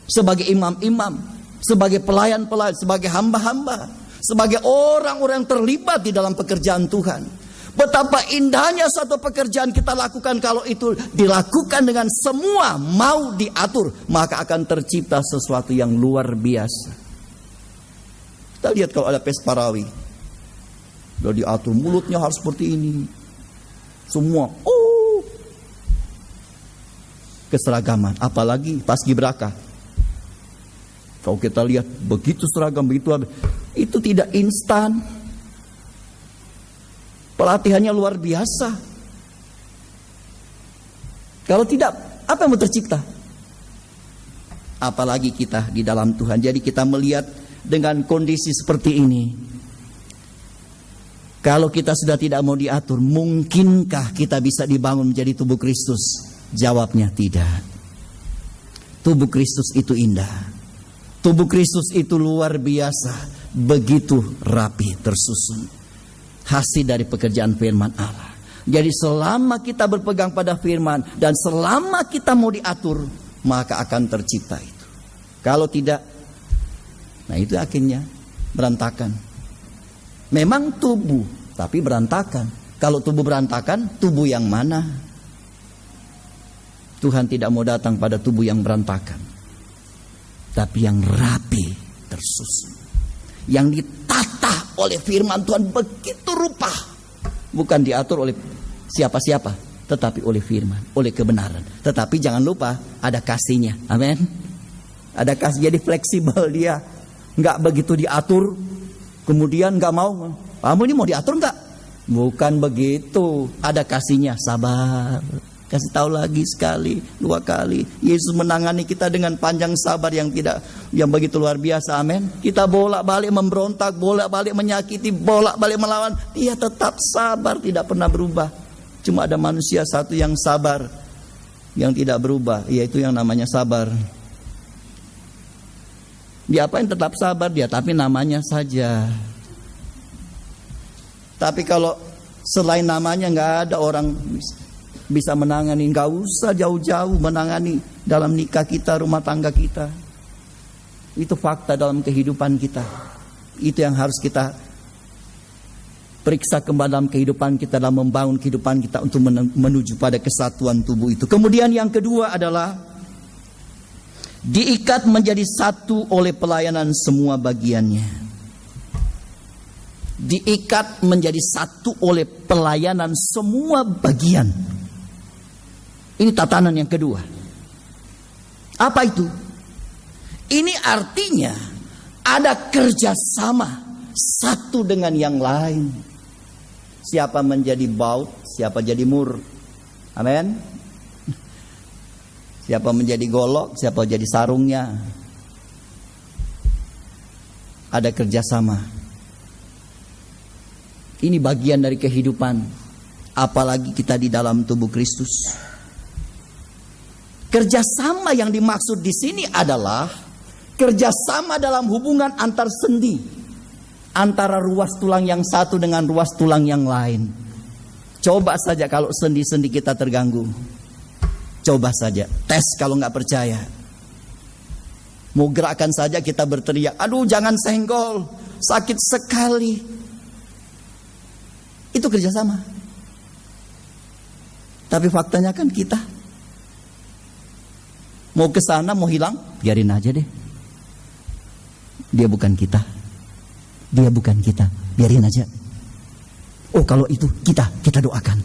Speaker 1: Sebagai imam-imam, sebagai pelayan-pelayan, sebagai hamba-hamba, sebagai orang-orang yang terlibat di dalam pekerjaan Tuhan. Betapa indahnya suatu pekerjaan kita lakukan kalau itu dilakukan dengan semua mau diatur, maka akan tercipta sesuatu yang luar biasa. Kita lihat kalau ada pesparawi, udah diatur, mulutnya harus seperti ini, semua, keseragaman. Apalagi paskibraka, kalau kita lihat begitu seragam, begitu, itu tidak instan. Pelatihannya luar biasa. Kalau tidak, apa yang mau tercipta? Apalagi kita di dalam Tuhan. Jadi kita melihat dengan kondisi seperti ini. Kalau kita sudah tidak mau diatur, mungkinkah kita bisa dibangun menjadi tubuh Kristus? Jawabnya tidak. Tubuh Kristus itu indah. Tubuh Kristus itu luar biasa. Begitu rapi, tersusun. Hasil dari pekerjaan firman Allah. Jadi selama kita berpegang pada firman dan selama kita mau diatur, maka akan tercipta itu. Kalau tidak, nah itu akhirnya berantakan. Memang tubuh, tapi berantakan. Kalau tubuh berantakan, tubuh yang mana? Tuhan tidak mau datang pada tubuh yang berantakan, tapi yang rapi, tersusun, yang ditata oleh firman Tuhan begitu rupa. Bukan diatur oleh siapa-siapa, tetapi oleh firman, oleh kebenaran. Tetapi jangan lupa ada kasihnya. Amin. Ada kasih, jadi fleksibel dia. Nggak begitu diatur, kemudian nggak mau. Kamu ini mau diatur nggak? Bukan begitu. Ada kasihnya, sabar. Kasih tahu lagi sekali, 2 kali. Yesus menangani kita dengan panjang sabar yang begitu luar biasa. Amin. Kita bolak-balik memberontak, bolak-balik menyakiti, bolak-balik melawan. Dia tetap sabar, tidak pernah berubah. Cuma ada manusia satu yang sabar, yang tidak berubah, yaitu yang namanya sabar. Dia apa yang tetap sabar dia, tapi namanya saja. Tapi kalau selain namanya nggak ada orang bisa menangani. Nggak usah jauh-jauh menangani dalam nikah kita, rumah tangga kita. Itu fakta dalam kehidupan kita. Itu yang harus kita periksa kembali dalam kehidupan kita, dalam membangun kehidupan kita untuk menuju pada kesatuan tubuh itu. Kemudian yang kedua adalah diikat menjadi satu oleh pelayanan semua bagiannya. Diikat menjadi satu oleh pelayanan semua bagian. Ini tatanan yang kedua. Apa itu? Ini artinya ada kerjasama satu dengan yang lain. Siapa menjadi baut, siapa jadi mur. Amin. Siapa menjadi golok, siapa jadi sarungnya. Ada kerjasama. Ini bagian dari kehidupan. Apalagi kita di dalam tubuh Kristus. Kerjasama yang dimaksud di sini adalah kerjasama dalam hubungan antar sendi, antara ruas tulang yang satu dengan ruas tulang yang lain. Coba saja kalau sendi-sendi kita terganggu. Coba saja, tes kalau nggak percaya. Mau gerakkan saja kita berteriak, aduh jangan senggol, sakit sekali. Itu kerjasama. Tapi faktanya kan kita mau ke sana, mau hilang, biarin aja deh. Dia bukan kita. Dia bukan kita, biarin aja. Oh kalau itu kita doakan.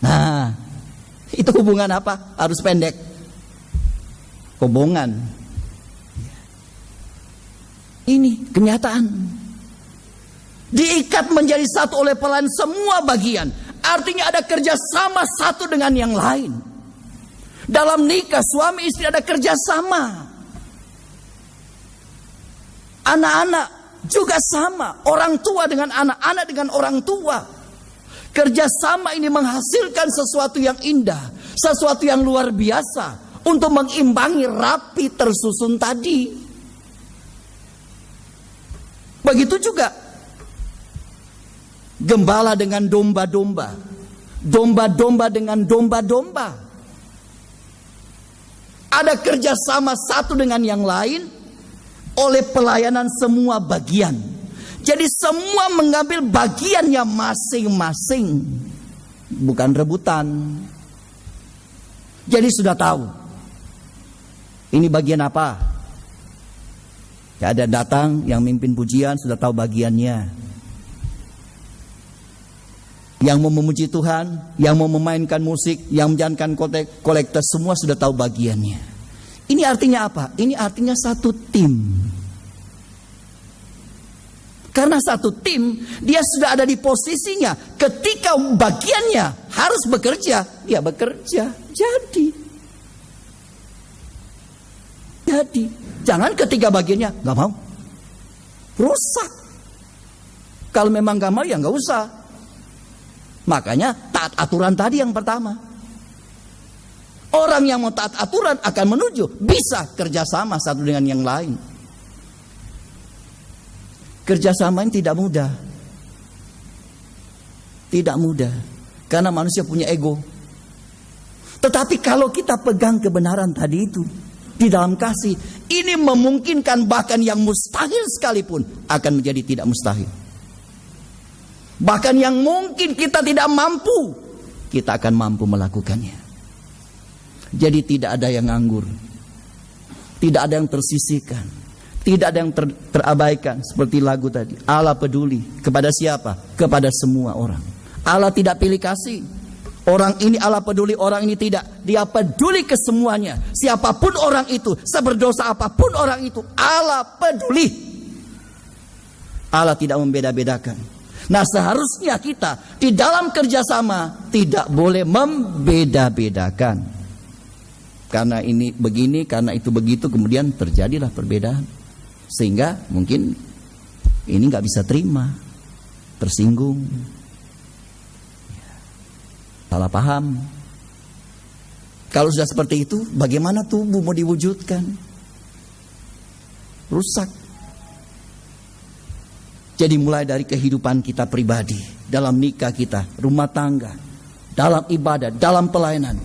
Speaker 1: Nah, itu hubungan apa? Harus pendek. Hubungan. Ini kenyataan. Diikat menjadi satu oleh pelayan semua bagian. Artinya ada kerjasama satu dengan yang lain. Dalam nikah suami istri ada kerjasama. Anak-anak juga sama. Orang tua dengan anak, anak dengan orang tua. Kerjasama ini menghasilkan sesuatu yang indah, sesuatu yang luar biasa untuk mengimbangi rapi tersusun tadi. Begitu juga gembala dengan domba-domba, domba-domba dengan domba-domba. Ada kerjasama satu dengan yang lain oleh pelayanan semua bagian. Jadi semua mengambil bagiannya masing-masing, bukan rebutan. Jadi sudah tahu ini bagian apa. Ya, ada datang yang mimpin pujian sudah tahu bagiannya. Yang mau memuji Tuhan, yang mau memainkan musik, yang menjalankan kolektor, semua sudah tahu bagiannya. Ini artinya apa? Ini artinya satu tim. Karena satu tim, dia sudah ada di posisinya. Ketika bagiannya harus bekerja, dia bekerja. Jadi, jangan ketika bagiannya nggak mau, rusak. Kalau memang nggak mau ya nggak usah. Makanya taat aturan tadi yang pertama. Orang yang mau taat aturan akan menuju bisa kerjasama satu dengan yang lain. Kerjasama ini tidak mudah. Tidak mudah. Karena manusia punya ego. Tetapi kalau kita pegang kebenaran tadi itu di dalam kasih, ini memungkinkan bahkan yang mustahil sekalipun akan menjadi tidak mustahil. Bahkan yang mungkin kita tidak mampu, kita akan mampu melakukannya. Jadi tidak ada yang nganggur, tidak ada yang tersisihkan, tidak ada yang terabaikan. Seperti lagu tadi, Allah peduli kepada siapa? Kepada semua orang. Allah tidak pilih kasih. Orang ini Allah peduli, orang ini tidak. Dia peduli ke semuanya. Siapapun orang itu, seberdosa apapun orang itu, Allah peduli. Allah tidak membeda-bedakan. Nah, seharusnya kita di dalam kerjasama tidak boleh membeda-bedakan. Karena ini begini, karena itu begitu, kemudian terjadilah perbedaan. Sehingga mungkin ini nggak bisa terima, tersinggung, salah paham. Kalau sudah seperti itu, bagaimana tubuh mau diwujudkan? Rusak. Jadi mulai dari kehidupan kita pribadi, dalam nikah kita, rumah tangga, dalam ibadah, dalam pelayanan,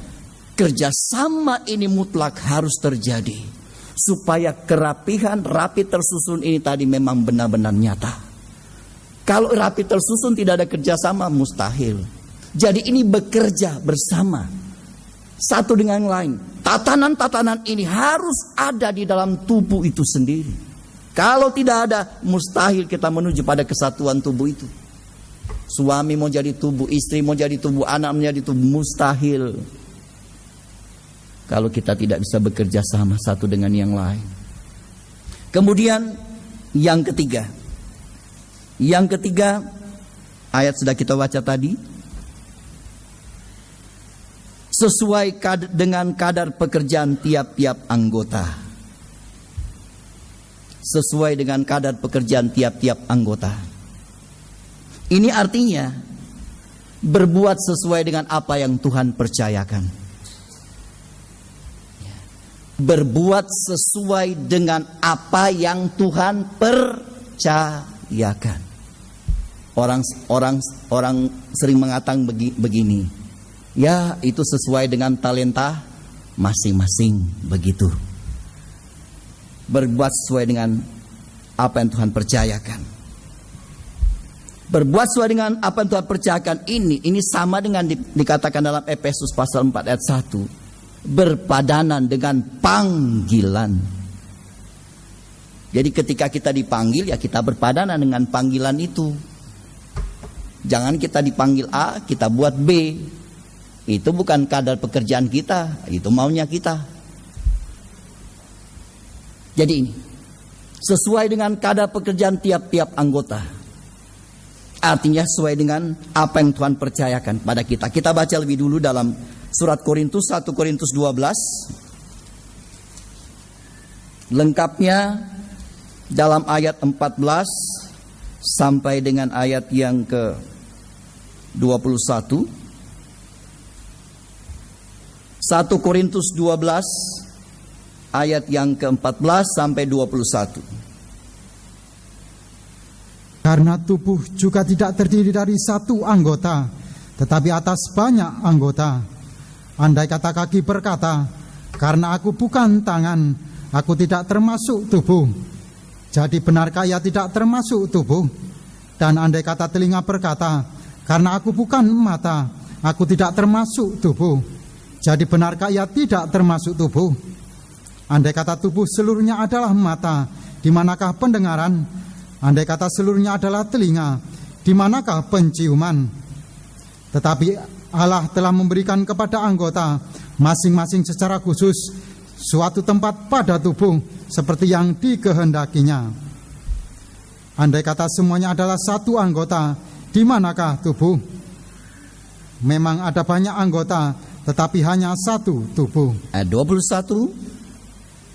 Speaker 1: kerjasama ini mutlak harus terjadi. Supaya kerapihan, rapi tersusun ini tadi memang benar-benar nyata. Kalau rapi tersusun tidak ada kerjasama, mustahil. Jadi ini bekerja bersama, satu dengan yang lain. Tatanan-tatanan ini harus ada di dalam tubuh itu sendiri. Kalau tidak ada, mustahil kita menuju pada kesatuan tubuh itu. Suami mau jadi tubuh, istri mau jadi tubuh, anak menjadi tubuh, mustahil. Kalau kita tidak bisa bekerja sama satu dengan yang lain. Kemudian yang ketiga. Yang ketiga, ayat sudah kita baca tadi. Sesuai dengan kadar pekerjaan tiap-tiap anggota. Sesuai dengan kadar pekerjaan tiap-tiap anggota. Ini artinya berbuat sesuai dengan apa yang Tuhan percayakan. Berbuat sesuai dengan apa yang Tuhan percayakan. Orang sering mengatakan begini, ya itu sesuai dengan talenta masing-masing, begitu. Berbuat sesuai dengan apa yang Tuhan percayakan. Berbuat sesuai dengan apa yang Tuhan percayakan ini sama dengan dikatakan dalam Efesus pasal 4 ayat 1. Berpadanan dengan panggilan. Jadi ketika kita dipanggil, ya kita berpadanan dengan panggilan itu. Jangan kita dipanggil A, kita buat B. Itu bukan kadar pekerjaan kita, itu maunya kita. Jadi ini sesuai dengan kadar pekerjaan tiap-tiap anggota. Artinya sesuai dengan apa yang Tuhan percayakan pada kita. Kita baca lebih dulu dalam surat Korintus, 1 Korintus 12. Lengkapnya dalam ayat 14 sampai dengan ayat yang ke 21. 1 Korintus 12 ayat yang ke-14 sampai 21.
Speaker 2: Karena tubuh juga tidak terdiri dari satu anggota, tetapi atas banyak anggota. Andai kata kaki berkata, karena aku bukan tangan, aku tidak termasuk tubuh. Jadi benarkah ia tidak termasuk tubuh? Dan andai kata telinga berkata, karena aku bukan mata, aku tidak termasuk tubuh. Jadi benarkah ia tidak termasuk tubuh? Andai kata tubuh seluruhnya adalah mata, di manakah pendengaran? Andai kata seluruhnya adalah telinga, di manakah penciuman? Tetapi Allah telah memberikan kepada anggota masing-masing secara khusus suatu tempat pada tubuh seperti yang dikehendakinya. Andai kata semuanya adalah satu anggota, di manakah tubuh? Memang ada banyak anggota, tetapi hanya satu tubuh.
Speaker 1: Ayat 21.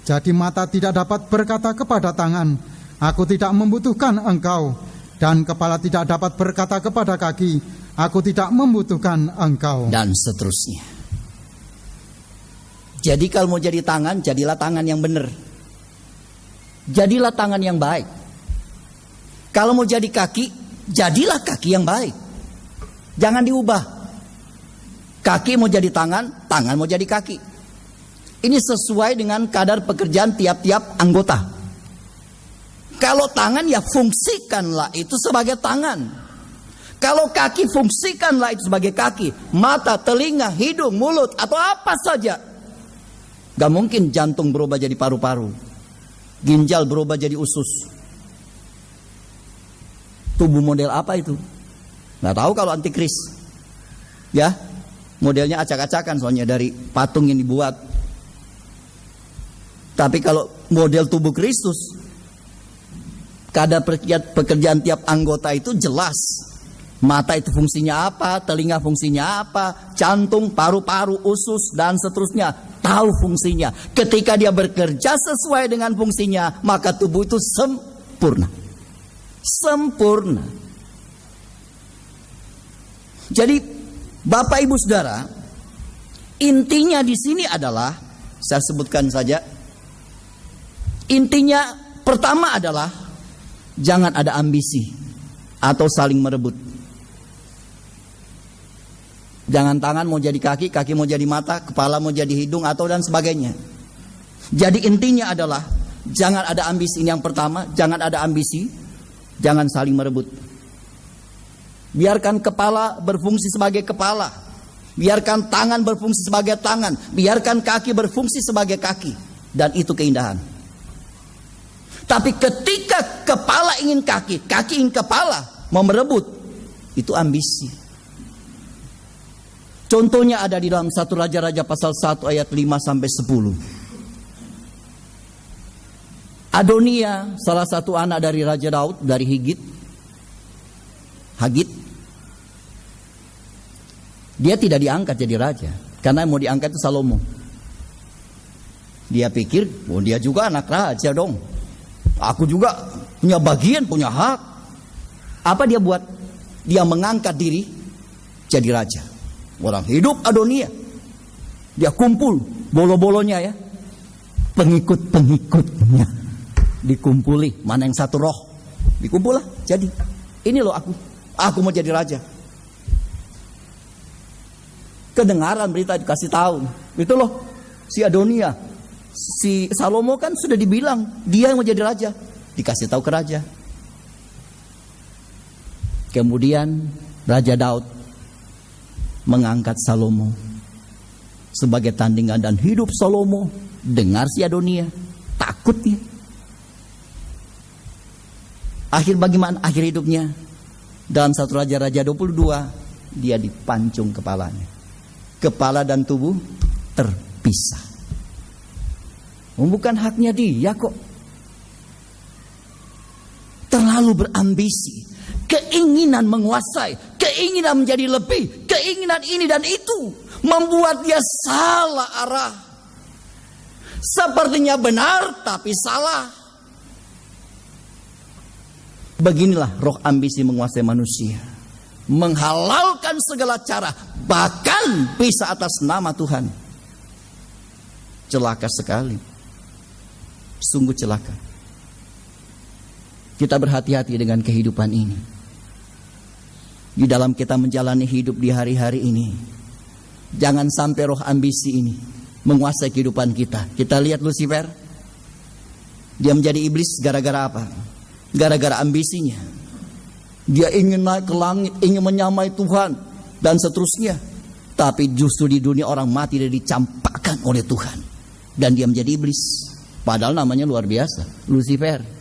Speaker 2: Jadi mata tidak dapat berkata kepada tangan, aku tidak membutuhkan engkau. Dan kepala tidak dapat berkata kepada kaki, aku tidak membutuhkan engkau.
Speaker 1: Dan seterusnya. Jadi kalau mau jadi tangan, jadilah tangan yang benar. Jadilah tangan yang baik. Kalau mau jadi kaki, jadilah kaki yang baik. Jangan diubah. Kaki mau jadi tangan, tangan mau jadi kaki. Ini sesuai dengan kadar pekerjaan tiap-tiap anggota. Kalau tangan ya fungsikanlah itu sebagai tangan. Kalau kaki fungsikanlah itu sebagai kaki. Mata, telinga, hidung, mulut atau apa saja. Gak mungkin jantung berubah jadi paru-paru, ginjal berubah jadi usus. Tubuh model apa itu? Gak tahu kalau antikris. Ya, modelnya acak-acakan soalnya dari patung yang dibuat. Tapi kalau model tubuh Kristus, kadar pekerjaan tiap anggota itu jelas. Mata itu fungsinya apa, telinga fungsinya apa, jantung, paru-paru, usus, dan seterusnya. Tahu fungsinya. Ketika dia bekerja sesuai dengan fungsinya, maka tubuh itu sempurna. Sempurna. Jadi, Bapak Ibu Saudara, intinya di sini adalah, saya sebutkan saja, intinya pertama adalah jangan ada ambisi atau saling merebut. Jangan tangan mau jadi kaki, kaki mau jadi mata, kepala mau jadi hidung atau dan sebagainya. Jadi intinya adalah jangan ada ambisi. Ini yang pertama, jangan ada ambisi, jangan saling merebut. Biarkan kepala berfungsi sebagai kepala, biarkan tangan berfungsi sebagai tangan, biarkan kaki berfungsi sebagai kaki, dan itu keindahan. Tapi ketika kepala ingin kaki, kaki ingin kepala, mau merebut, itu ambisi. Contohnya ada di dalam 1 Raja-Raja pasal 1 ayat 5 sampai 10. Adonia, salah satu anak dari Raja Daud dari Hagit. Dia tidak diangkat jadi raja, karena yang mau diangkat itu Salomo. Dia pikir, oh dia juga anak raja dong. Aku juga punya bagian, punya hak. Apa dia buat? Dia mengangkat diri jadi raja. Orang hidup Adonia. Dia kumpul bolo-bolonya ya. Pengikut-pengikutnya dikumpuli. Mana yang satu roh? Dikumpul lah. Jadi ini loh aku. Aku mau jadi raja. Kedengaran berita dikasih tahu. Itu loh si Adonia. Si Salomo kan sudah dibilang dia yang mau jadi raja. Dikasih tahu ke raja. Kemudian Raja Daud mengangkat Salomo sebagai tandingan, dan hidup Salomo dengar si Adonia, takutnya. Akhir bagaimana akhir hidupnya? Dalam 1 Raja-Raja 22 dia dipancung kepalanya. Kepala dan tubuh terpisah. Bukan haknya dia kok. Terlalu berambisi, keinginan menguasai, keinginan menjadi lebih, keinginan ini dan itu membuat dia salah arah. Sepertinya benar tapi salah. Beginilah roh ambisi menguasai manusia, menghalalkan segala cara, bahkan bisa atas nama Tuhan. Celaka sekali, sungguh celaka. Kita berhati-hati dengan kehidupan ini. Di dalam kita menjalani hidup di hari-hari ini, jangan sampai roh ambisi ini menguasai kehidupan kita. Kita lihat Lucifer, dia menjadi iblis gara-gara apa? Gara-gara ambisinya. Dia ingin naik ke langit, ingin menyamai Tuhan dan seterusnya. Tapi justru di dunia orang mati dan dicampakkan oleh Tuhan, dan dia menjadi iblis. Padahal namanya luar biasa, Lucifer.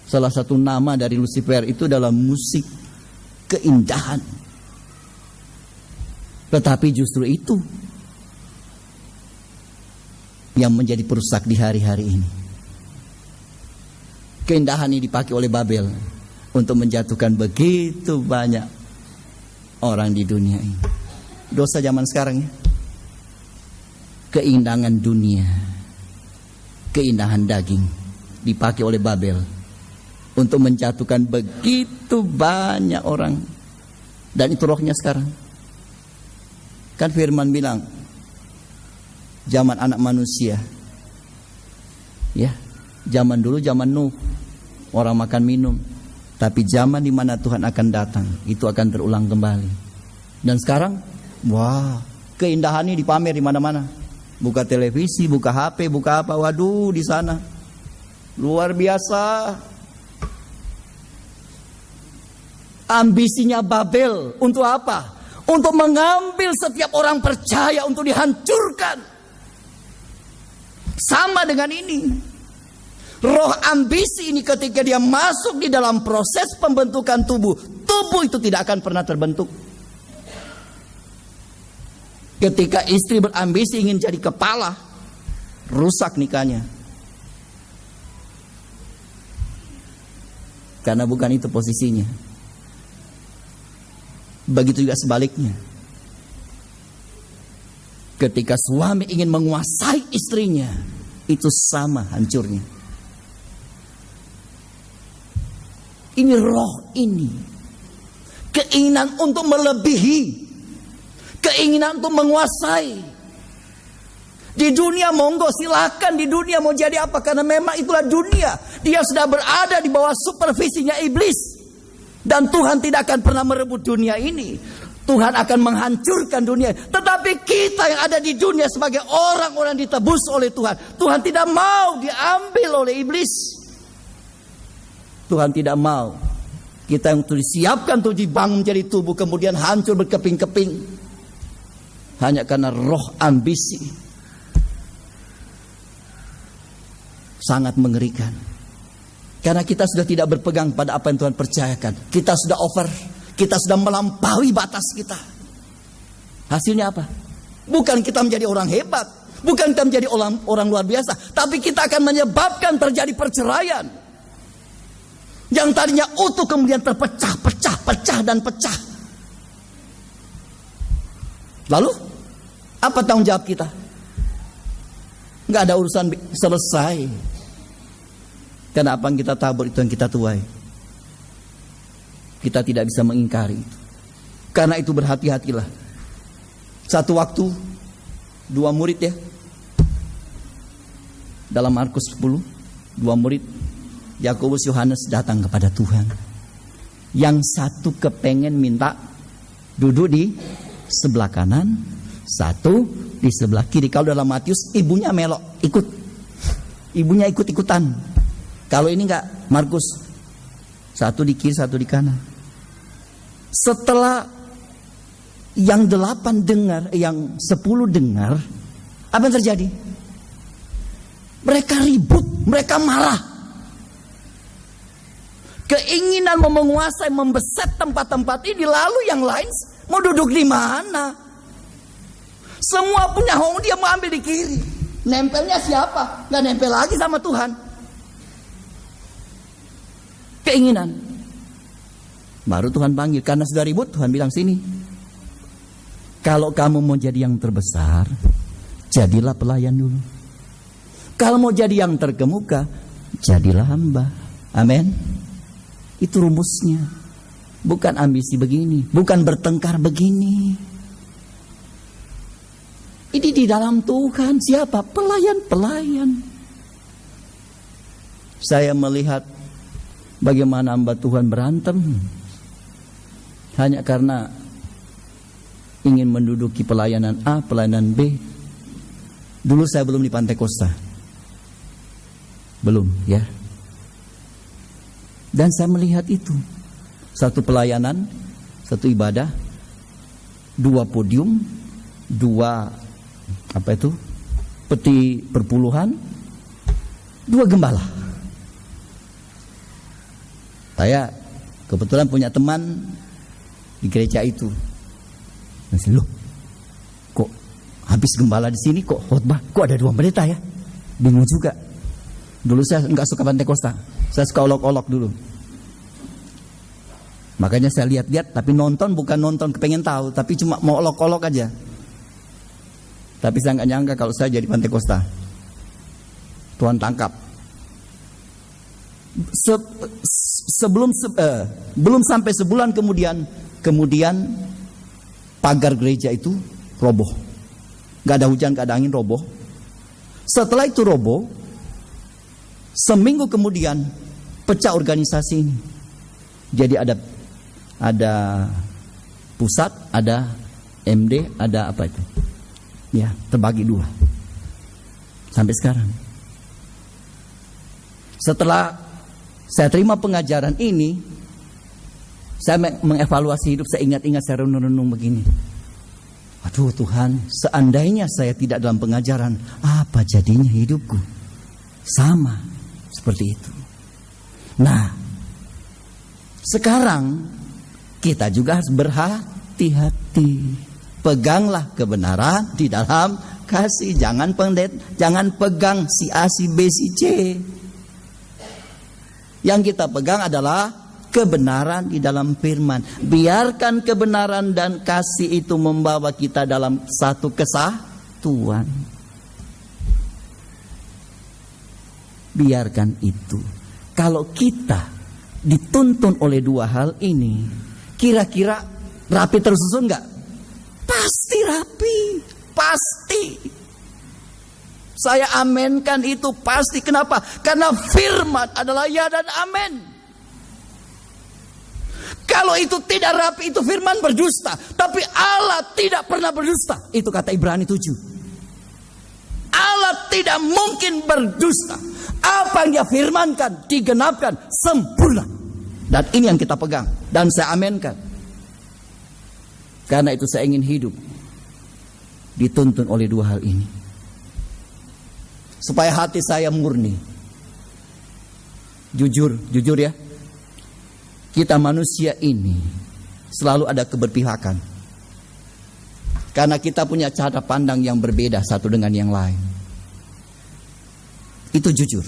Speaker 1: Salah satu nama dari Lucifer itu adalah musik keindahan. Tetapi justru itu yang menjadi perusak di hari-hari ini. Keindahan ini dipakai oleh Babel untuk menjatuhkan begitu banyak orang di dunia ini. Dosa zaman sekarang ya. Keindahan dunia, keindahan daging dipakai oleh Babel untuk menjatuhkan begitu banyak orang. Dan itu rohnya sekarang. Kan firman bilang, zaman anak manusia. Ya, zaman dulu zaman Nuh, orang makan minum. Tapi zaman di mana Tuhan akan datang, itu akan terulang kembali. Dan sekarang Wah, keindahan ini dipamer di mana-mana. Buka televisi, buka HP, buka apa, waduh di sana. Luar biasa. Ambisinya Babel untuk apa? Untuk mengambil setiap orang percaya untuk dihancurkan. Sama dengan ini. Roh ambisi ini ketika dia masuk di dalam proses pembentukan tubuh, tubuh itu tidak akan pernah terbentuk. Ketika istri berambisi ingin jadi kepala, rusak nikahnya. Karena bukan itu posisinya. Begitu juga sebaliknya. Ketika suami ingin menguasai istrinya, itu sama hancurnya. Ini roh ini. Keinginan untuk melebihi. Keinginan untuk menguasai. Di dunia monggo silakan, di dunia mau jadi apa, karena memang itulah dunia. Dia sudah berada di bawah supervisinya iblis. Dan Tuhan tidak akan pernah merebut dunia ini. Tuhan akan menghancurkan dunia. Tetapi kita yang ada di dunia sebagai orang-orang ditebus oleh Tuhan, Tuhan tidak mau diambil oleh iblis. Tuhan tidak mau kita yang disiapkan untuk dibangun menjadi tubuh kemudian hancur berkeping-keping hanya karena roh ambisi. Sangat mengerikan. Karena kita sudah tidak berpegang pada apa yang Tuhan percayakan. Kita sudah over, kita sudah melampaui batas kita. Hasilnya apa? Bukan kita menjadi orang hebat, bukan kita menjadi orang luar biasa, tapi kita akan menyebabkan terjadi perceraian. Yang tadinya utuh kemudian terpecah, pecah dan pecah. Lalu apa tanggung jawab kita? Nggak ada urusan selesai. Karena apa yang kita tabur itu yang kita tuai. Kita tidak bisa mengingkari itu. Karena itu berhati-hatilah. Satu waktu 2 murid ya. Dalam Markus 10, 2 murid Yakobus, Yohanes datang kepada Tuhan. Yang satu kepengen minta duduk di sebelah kanan, satu di sebelah kiri. Kalau dalam Matius ibunya melok, ikut. Ibunya ikut-ikutan. Kalau ini enggak, Markus satu di kiri, satu di kanan. Setelah yang 8 dengar, yang 10 dengar, apa yang terjadi? Mereka ribut, mereka marah. Keinginan mau menguasai, membeset tempat-tempat ini, lalu yang lain mau duduk di mana? Semua punya hong, dia mau ambil di kiri. Nempelnya siapa? Nggak nempel lagi sama Tuhan. Keinginan. Baru Tuhan panggil. Karena sudah ribut, Tuhan bilang sini. Kalau kamu mau jadi yang terbesar, jadilah pelayan dulu. Kalau mau jadi yang terkemuka, jadilah hamba. Amin. Itu rumusnya. Bukan ambisi begini, bukan bertengkar begini. Ini di dalam Tuhan. Siapa? Pelayan-pelayan. Saya melihat bagaimana hamba Tuhan berantem hanya karena ingin menduduki pelayanan A, pelayanan B. Dulu saya belum di Pantai Kosta. Belum ya. Dan saya melihat itu. Satu pelayanan, satu ibadah, 2 podium, 2 apa itu? Peti perpuluhan, 2 gembala. Saya kebetulan punya teman di gereja itu. Masih loh, kok habis gembala di sini kok khotbah, kok ada 2 pendeta ya? Bingung juga. Dulu saya nggak suka Pantai Kosta, saya suka olok-olok dulu. Makanya saya lihat-lihat, tapi nonton bukan nonton kepengen tahu, tapi cuma mau olok-olok aja. Tapi saya nggak nyangka kalau saya jadi Pantai Kosta. Tuhan tangkap. Belum sampai sebulan kemudian pagar gereja itu roboh. Gak ada hujan, gak ada angin, roboh. Setelah itu roboh, seminggu kemudian pecah organisasi ini. Jadi ada pusat, ada MD ada apa itu? Ya, terbagi 2. Sampai sekarang. Setelah saya terima pengajaran ini, saya mengevaluasi hidup, saya ingat-ingat, saya renung-renung begini. Aduh Tuhan, seandainya saya tidak dalam pengajaran, apa jadinya hidupku? Sama seperti itu. Nah, sekarang kita juga harus berhati-hati. Peganglah kebenaran di dalam kasih. Jangan pegang si A, si B, si C. Yang kita pegang adalah kebenaran di dalam firman. Biarkan kebenaran dan kasih itu membawa kita dalam satu kesatuan. Biarkan itu. Kalau kita dituntun oleh 2 hal ini, kira-kira rapi tersusun enggak? Pasti rapi, pasti. Saya amenkan itu pasti. Kenapa? Karena firman adalah ya dan amin. Kalau itu tidak rapi, itu firman berdusta. Tapi Allah tidak pernah berdusta. Itu kata Ibrani 7. Allah tidak mungkin berdusta. Apa yang dia firmankan digenapkan sempurna. Dan ini yang kita pegang. Dan saya amenkan. Karena itu saya ingin hidup dituntun oleh 2 hal ini. Supaya hati saya murni. Jujur ya. Kita manusia ini selalu ada keberpihakan. Karena kita punya cara pandang yang berbeda satu dengan yang lain. Itu jujur.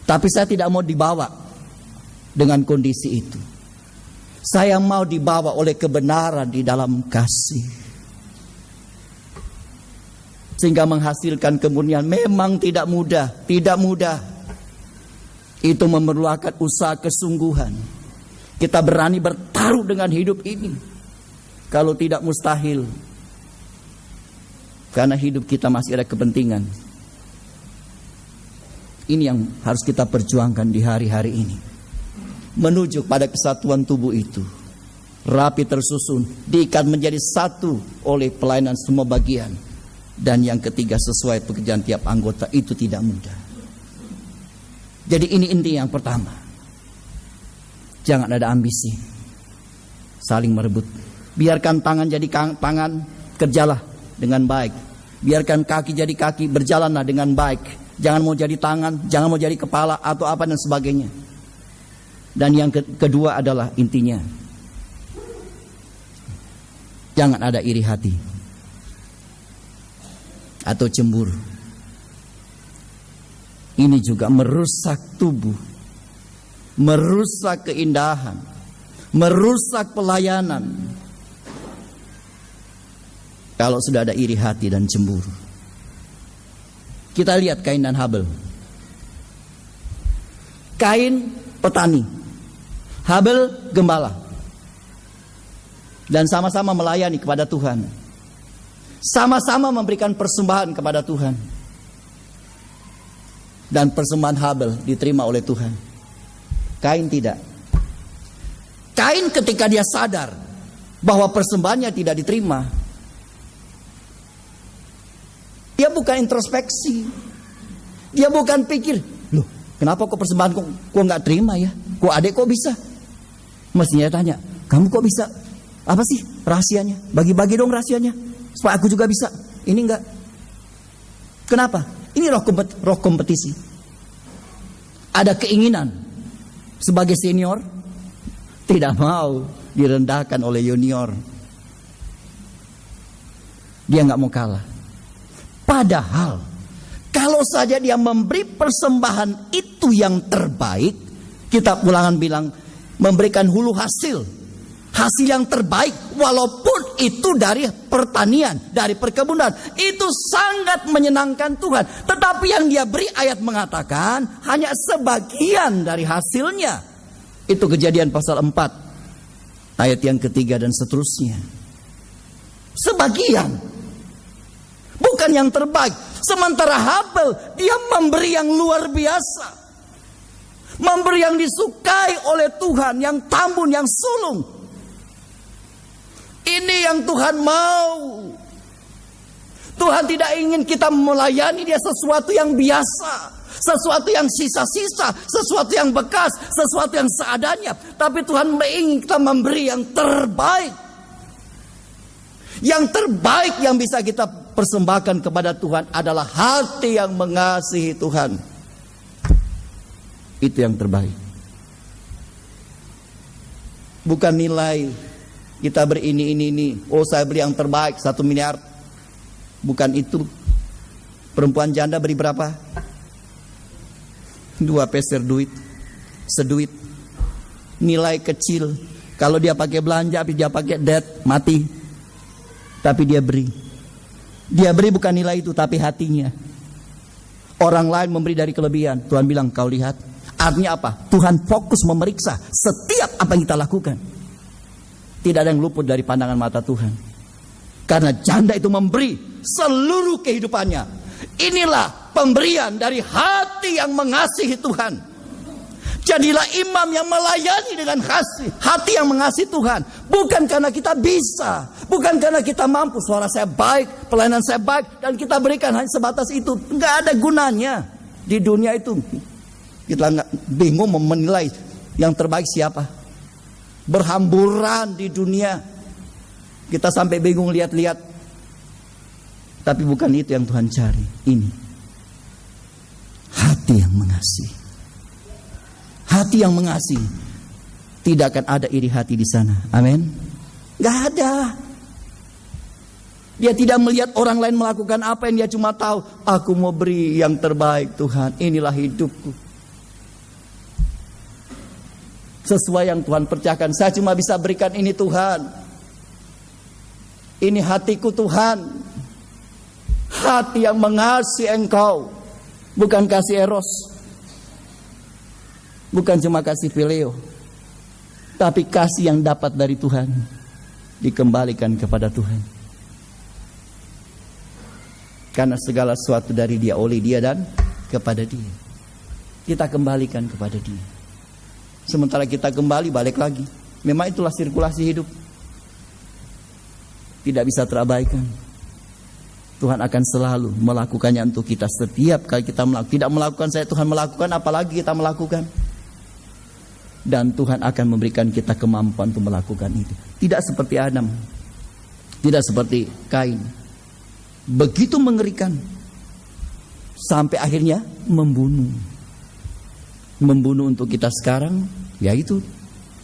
Speaker 1: Tapi saya tidak mau dibawa dengan kondisi itu. Saya mau dibawa oleh kebenaran di dalam kasih. Sehingga menghasilkan kemurnian memang tidak mudah. Tidak mudah. Itu memerlukan usaha kesungguhan. Kita berani bertaruh dengan hidup ini. Kalau tidak mustahil. Karena hidup kita masih ada kepentingan. Ini yang harus kita perjuangkan di hari-hari ini. Menuju pada kesatuan tubuh itu. Rapi tersusun. Diikat menjadi satu oleh pelayanan semua bagian. Dan yang ketiga sesuai pekerjaan tiap anggota. Itu tidak mudah. Jadi ini inti yang pertama. Jangan ada ambisi. Saling merebut. Biarkan tangan jadi tangan. Kerjalah dengan baik. Biarkan kaki jadi kaki. Berjalanlah dengan baik. Jangan mau jadi tangan. Jangan mau jadi kepala atau apa dan sebagainya. Dan yang kedua adalah intinya. Jangan ada iri hati. Atau cemburu. Ini juga merusak tubuh. Merusak keindahan. Merusak pelayanan. Kalau sudah ada iri hati dan cemburu. Kita lihat Kain dan Habel. Kain petani. Habel gembala. Dan sama-sama melayani kepada Tuhan. Sama-sama memberikan persembahan kepada Tuhan. Dan persembahan Habel diterima oleh Tuhan. Kain tidak. Kain ketika dia sadar bahwa persembahannya tidak diterima, dia bukan introspeksi. Dia bukan pikir, loh kenapa kok persembahan kok nggak terima ya? Kok adek kok bisa? Mestinya tanya, kamu kok bisa? Apa sih rahasianya? Bagi-bagi dong rahasianya, supaya aku juga bisa. Ini enggak. Kenapa? Ini roh kompetisi. Ada keinginan sebagai senior tidak mau direndahkan oleh junior. Dia enggak mau kalah. Padahal kalau saja dia memberi persembahan itu yang terbaik, kita Ulangan bilang memberikan hulu hasil yang terbaik, walaupun itu dari pertanian, dari perkebunan, itu sangat menyenangkan Tuhan. Tetapi yang dia beri, ayat mengatakan hanya sebagian dari hasilnya. Itu Kejadian pasal 4 ayat yang ketiga dan seterusnya. Sebagian, bukan yang terbaik. Sementara Habel, dia memberi yang luar biasa, memberi yang disukai oleh Tuhan, yang tambun, yang sulung. Ini yang Tuhan mau. Tuhan tidak ingin kita melayani dia sesuatu yang biasa, sesuatu yang sisa-sisa, sesuatu yang bekas, sesuatu yang seadanya. Tapi Tuhan ingin kita memberi yang terbaik. Yang terbaik yang bisa kita persembahkan kepada Tuhan adalah hati yang mengasihi Tuhan. Itu yang terbaik. Bukan nilai kita beri ini. Oh, saya beli yang terbaik 1 miliar. Bukan itu. Perempuan janda beri berapa? 2 peser duit. Seduit. Nilai kecil. Kalau dia pakai belanja, dia pakai debt, mati. Tapi dia beri. Dia beri bukan nilai itu, tapi hatinya. Orang lain memberi dari kelebihan. Tuhan bilang, kau lihat. Artinya apa? Tuhan fokus memeriksa setiap apa yang kita lakukan. Tidak ada yang luput dari pandangan mata Tuhan. Karena janda itu memberi seluruh kehidupannya. Inilah pemberian dari hati yang mengasihi Tuhan. Jadilah imam yang melayani dengan hati yang mengasihi Tuhan. Bukan karena kita bisa, bukan karena kita mampu. Suara saya baik, pelayanan saya baik, dan kita berikan hanya sebatas itu. Nggak ada gunanya di dunia itu. Kita nggak bingung menilai yang terbaik siapa. Berhamburan di dunia. Kita sampai bingung lihat-lihat. Tapi bukan itu yang Tuhan cari. Ini hati yang mengasihi. Hati yang mengasihi. Tidak akan ada iri hati di sana. Amin. Gak ada. Dia tidak melihat orang lain melakukan apa yang dia cuma tahu. Aku mau beri yang terbaik Tuhan. Inilah hidupku. Sesuai yang Tuhan percayakan. Saya cuma bisa berikan ini Tuhan. Ini hatiku Tuhan. Hati yang mengasihi Engkau. Bukan kasih eros. Bukan cuma kasih phileo. Tapi kasih yang dapat dari Tuhan. Dikembalikan kepada Tuhan. Karena segala sesuatu dari Dia, oleh Dia, dan kepada Dia. Kita kembalikan kepada Dia. Sementara kita kembali balik lagi. Memang itulah sirkulasi hidup. Tidak bisa terabaikan. Tuhan akan selalu melakukannya untuk kita. Setiap kali kita melakukan. Tidak melakukan saya, Tuhan melakukan. Apalagi kita melakukan. Dan Tuhan akan memberikan kita kemampuan untuk melakukan itu. Tidak seperti Adam. Tidak seperti Kain. Begitu mengerikan. Sampai akhirnya membunuh. Membunuh untuk kita sekarang, yaitu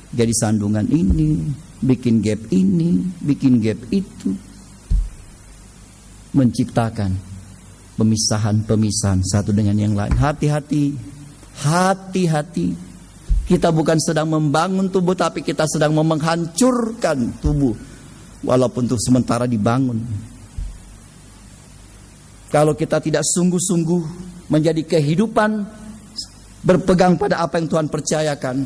Speaker 1: jadi sandungan ini, bikin gap ini, bikin gap itu, menciptakan pemisahan-pemisahan satu dengan yang lain. Hati-hati, hati-hati. Kita bukan sedang membangun tubuh, tapi kita sedang menghancurkan tubuh, walaupun untuk sementara dibangun. Kalau kita tidak sungguh-sungguh menjadi kehidupan berpegang pada apa yang Tuhan percayakan,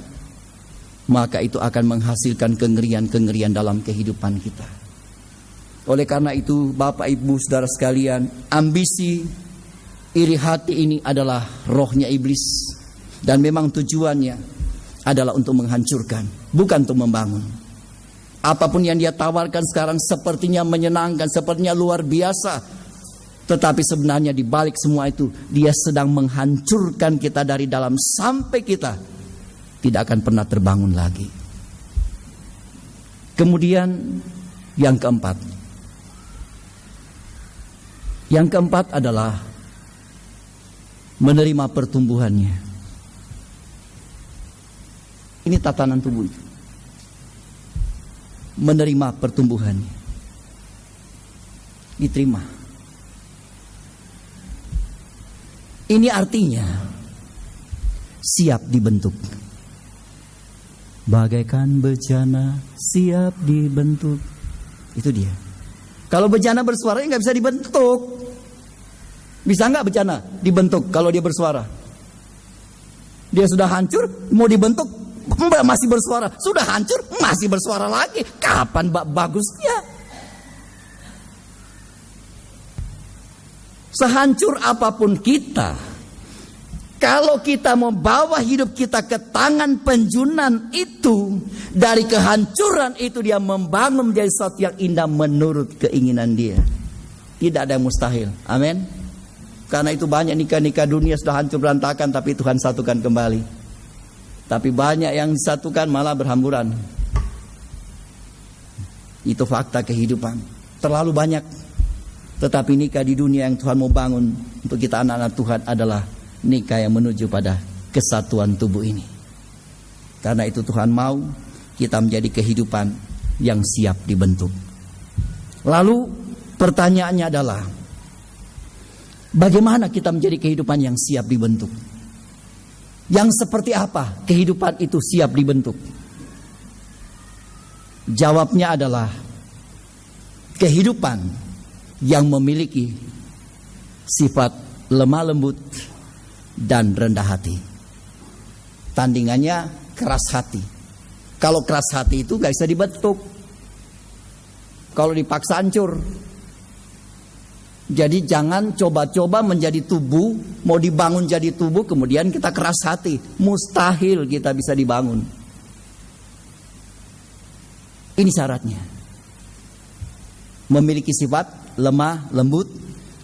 Speaker 1: maka itu akan menghasilkan kengerian-kengerian dalam kehidupan kita. Oleh karena itu, Bapak Ibu Saudara sekalian, ambisi, iri hati ini adalah rohnya iblis. Dan memang tujuannya adalah untuk menghancurkan, bukan untuk membangun. Apapun yang dia tawarkan sekarang sepertinya menyenangkan, sepertinya luar biasa. Tetapi sebenarnya di balik semua itu, dia sedang menghancurkan kita dari dalam sampai kita tidak akan pernah terbangun lagi. Kemudian yang keempat. Yang keempat adalah menerima pertumbuhannya. Ini tatanan tubuh itu. Menerima pertumbuhannya. Diterima. Ini artinya siap dibentuk. Bagaikan bejana siap dibentuk. Itu dia. Kalau bejana bersuara nggak bisa dibentuk. Bisa nggak bejana dibentuk kalau dia bersuara? Dia sudah hancur, mau dibentuk masih bersuara. Sudah hancur, masih bersuara lagi. Kapan bagusnya? Sehancur apapun kita, Kalau kita membawa hidup kita ke tangan penjunan itu, dari kehancuran itu dia membangun menjadi sesuatu yang indah menurut keinginan dia. Tidak ada yang mustahil. Amin. Karena itu banyak nikah-nikah dunia sudah hancur berantakan, tapi Tuhan satukan kembali. Tapi banyak yang disatukan malah berhamburan. Itu fakta kehidupan. Terlalu banyak. Tetapi nikah di dunia yang Tuhan mau bangun untuk kita anak-anak Tuhan adalah nikah yang menuju pada kesatuan tubuh ini. Karena itu Tuhan mau kita menjadi kehidupan yang siap dibentuk. Lalu pertanyaannya adalah, bagaimana kita menjadi kehidupan yang siap dibentuk? Yang seperti apa kehidupan itu siap dibentuk? Jawabnya adalah kehidupan yang memiliki sifat lemah lembut dan rendah hati. Tandingannya keras hati. Kalau keras hati itu gak bisa dibentuk. Kalau dipaksa hancur. Jadi jangan coba-coba menjadi tubuh, mau dibangun jadi tubuh kemudian kita keras hati. Mustahil kita bisa dibangun. Ini syaratnya. Memiliki sifat lemah, lembut,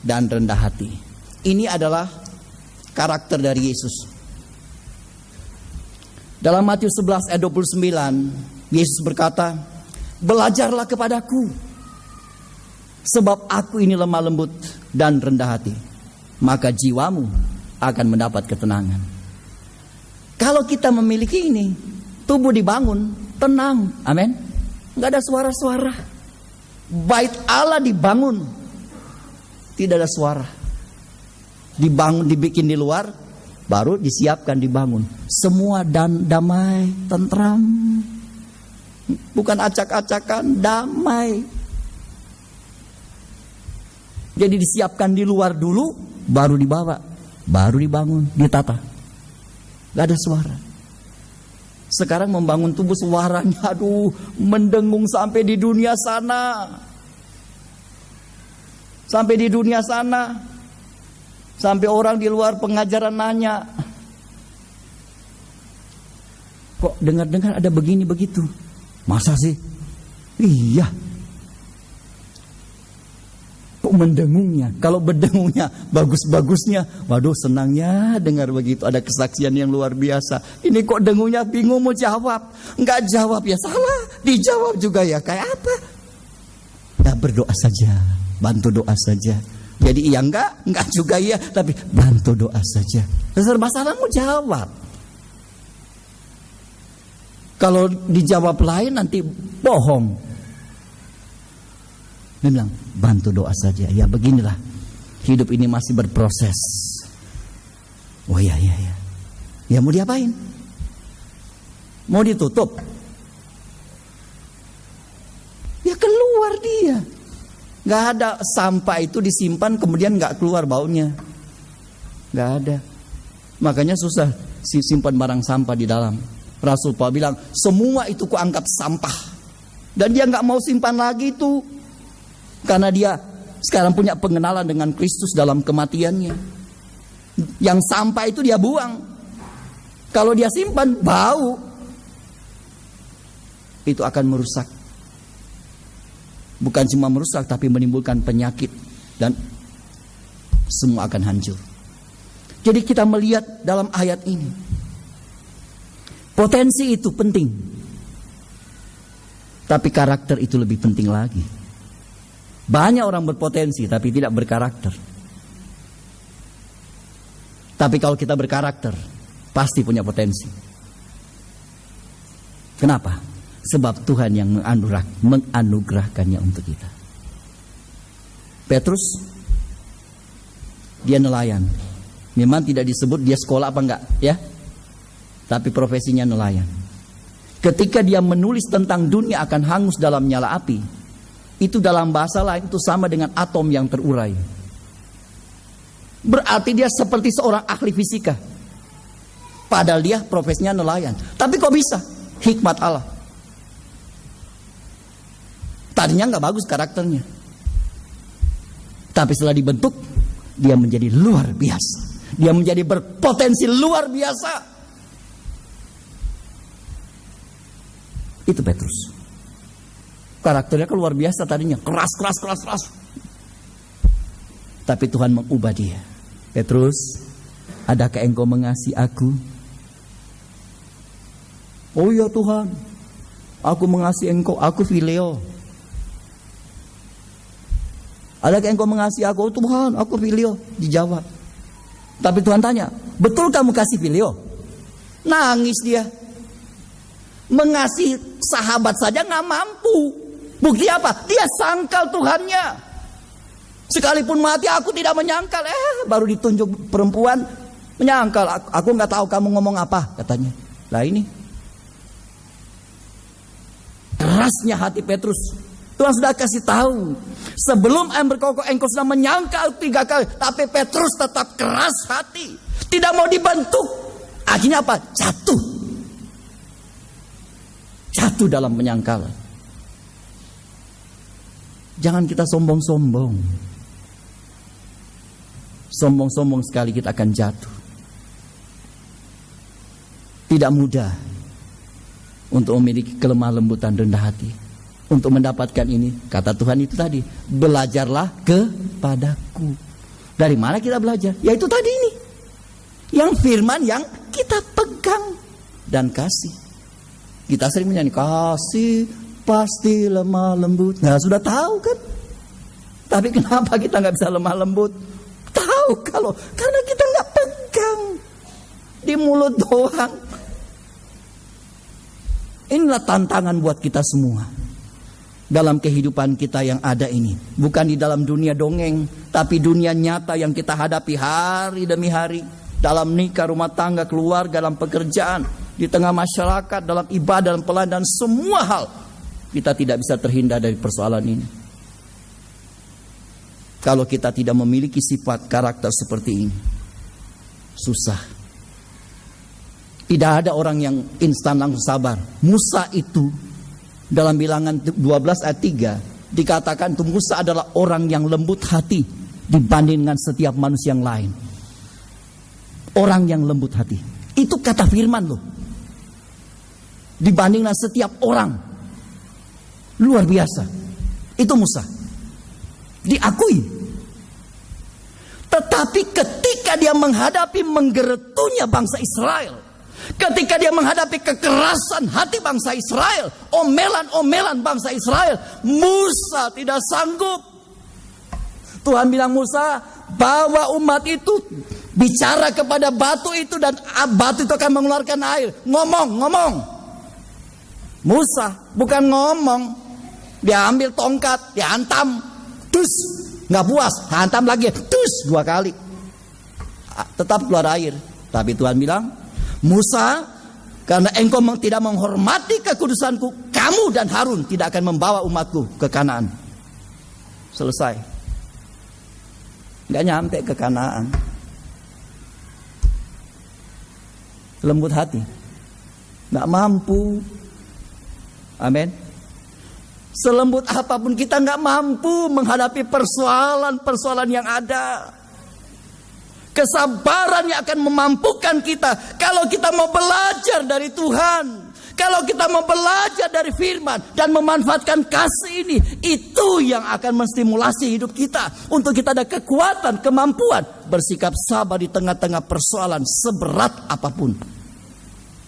Speaker 1: dan rendah hati. Ini adalah karakter dari Yesus. Dalam Matius 11 ayat 29, Yesus berkata, "Belajarlah kepadaku, sebab aku ini lemah lembut dan rendah hati, maka jiwamu akan mendapat ketenangan." Kalau kita memiliki ini, tubuh dibangun, tenang, amin. Nggak ada suara-suara. Bait Allah dibangun, tidak ada suara. Dibangun, dibikin di luar, baru disiapkan dibangun. Semua dan damai, tentram. Bukan acak-acakan, damai. Jadi disiapkan di luar dulu, baru dibawa, baru dibangun, ditata. Gak ada suara. Sekarang membangun tubuh suaranya, aduh, mendengung sampai di dunia sana. Sampai di dunia sana. Sampai orang di luar pengajaran nanya, kok dengar-dengar ada begini begitu? Masa sih? Iya. Kok mendengungnya? Kalau berdengungnya bagus-bagusnya, waduh senangnya dengar begitu, ada kesaksian yang luar biasa. Ini kok dengungnya bingung mau jawab. Enggak jawab ya salah, dijawab juga ya kayak apa? Ya berdoa saja, bantu doa saja. Jadi iya enggak juga iya, tapi bantu doa saja. Serba salah mau jawab. Kalau dijawab lain nanti bohong. Dia bilang bantu doa saja. Ya beginilah, hidup ini masih berproses. Oh iya. Ya mau diapain? Mau ditutup? Ya keluar dia. Gak ada sampah itu disimpan kemudian gak keluar baunya. Gak ada. Makanya susah simpan barang sampah di dalam. Rasul Paulus bilang semua itu ku anggap sampah. Dan dia gak mau simpan lagi itu. Karena dia sekarang punya pengenalan dengan Kristus dalam kematiannya. Yang sampah itu dia buang. Kalau dia simpan bau, itu akan merusak. Bukan cuma merusak, tapi menimbulkan penyakit. Dan semua akan hancur. Jadi kita melihat dalam ayat ini, potensi itu penting, tapi karakter itu lebih penting lagi. Banyak orang berpotensi, tapi tidak berkarakter. Tapi kalau kita berkarakter, pasti punya potensi. Kenapa? Sebab Tuhan yang menganugerahkannya untuk kita. Petrus, dia nelayan. Memang tidak disebut dia sekolah apa enggak, ya. Tapi profesinya nelayan. Ketika dia menulis tentang dunia akan hangus dalam nyala api, itu dalam bahasa lain itu sama dengan atom yang terurai. Berarti dia seperti seorang ahli fisika. Padahal dia profesinya nelayan. Tapi kok bisa? Hikmat Allah. Tadinya nggak bagus karakternya, tapi setelah dibentuk dia menjadi luar biasa. Dia menjadi berpotensi luar biasa. Itu Petrus. Karakternya kan luar biasa tadinya, keras. Tapi Tuhan mengubah dia. Petrus, adakah engkau mengasihi aku? Oh ya Tuhan, aku mengasihi engkau, aku Phileo. Adakah engkau mengasihi aku? Oh Tuhan, aku Phileo. Dijawab. Tapi Tuhan tanya, betul kamu kasih Phileo? Nangis dia. Mengasihi sahabat saja gak mampu. Bukti apa? Dia sangkal Tuhannya. Sekalipun mati aku tidak menyangkal. Baru ditunjuk perempuan menyangkal. Aku gak tahu kamu ngomong apa, katanya. Lah ini kerasnya hati Petrus. Tuhan sudah kasih tahu. Sebelum engkau sudah menyangkal 3 kali. Tapi Petrus tetap keras hati. Tidak mau dibentuk. Akhirnya apa? Jatuh dalam penyangkalan. Jangan kita sombong-sombong. Sombong-sombong sekali kita akan jatuh. Tidak mudah untuk memiliki kelemah lembutan rendah hati. Untuk mendapatkan ini, kata Tuhan itu tadi, belajarlah kepadaku. Dari mana kita belajar? Yaitu tadi ini. Yang firman yang kita pegang dan kasih. Kita sering menyanyi, kasih pasti lemah lembut. Nah sudah tahu kan. Tapi kenapa kita nggak bisa lemah lembut? Tahu karena kita nggak pegang. Di mulut doang. Inilah tantangan buat kita semua. Dalam kehidupan kita yang ada ini. Bukan di dalam dunia dongeng. Tapi dunia nyata yang kita hadapi hari demi hari. Dalam nikah, rumah tangga, keluarga, dalam pekerjaan. Di tengah masyarakat, dalam ibadah, dalam pelayanan. Semua hal. Kita tidak bisa terhindar dari persoalan ini. Kalau kita tidak memiliki sifat karakter seperti ini. Susah. Tidak ada orang yang instan langsung sabar. Musa itu dalam Bilangan 12 ayat 3 dikatakan itu Musa adalah orang yang lembut hati dibandingkan setiap manusia yang lain. Orang yang lembut hati. Itu kata firman loh. Dibandingkan setiap orang. Luar biasa. Itu Musa. Diakui. Tetapi ketika dia menghadapi menggeretunya bangsa Israel, ketika dia menghadapi kekerasan hati bangsa Israel, omelan-omelan bangsa Israel, Musa tidak sanggup. Tuhan bilang, Musa, bawa umat itu, bicara kepada batu itu, dan batu itu akan mengeluarkan air. Ngomong. Musa bukan ngomong. Dia ambil tongkat, dia hantam, dus, nggak puas, hantam lagi, dus 2 kali, tetap keluar air. Tapi Tuhan bilang, Musa, karena engkau tidak menghormati kekudusanku, kamu dan Harun tidak akan membawa umatku ke Kanaan. Selesai. Nggak nyampe ke Kanaan. Lembut hati, nggak mampu. Amin. Selembut apapun kita nggak mampu menghadapi persoalan-persoalan yang ada. Kesabaran yang akan memampukan kita kalau kita mau belajar dari Tuhan, kalau kita mau belajar dari firman dan memanfaatkan kasih ini, itu yang akan menstimulasi hidup kita untuk kita ada kekuatan, kemampuan bersikap sabar di tengah-tengah persoalan seberat apapun.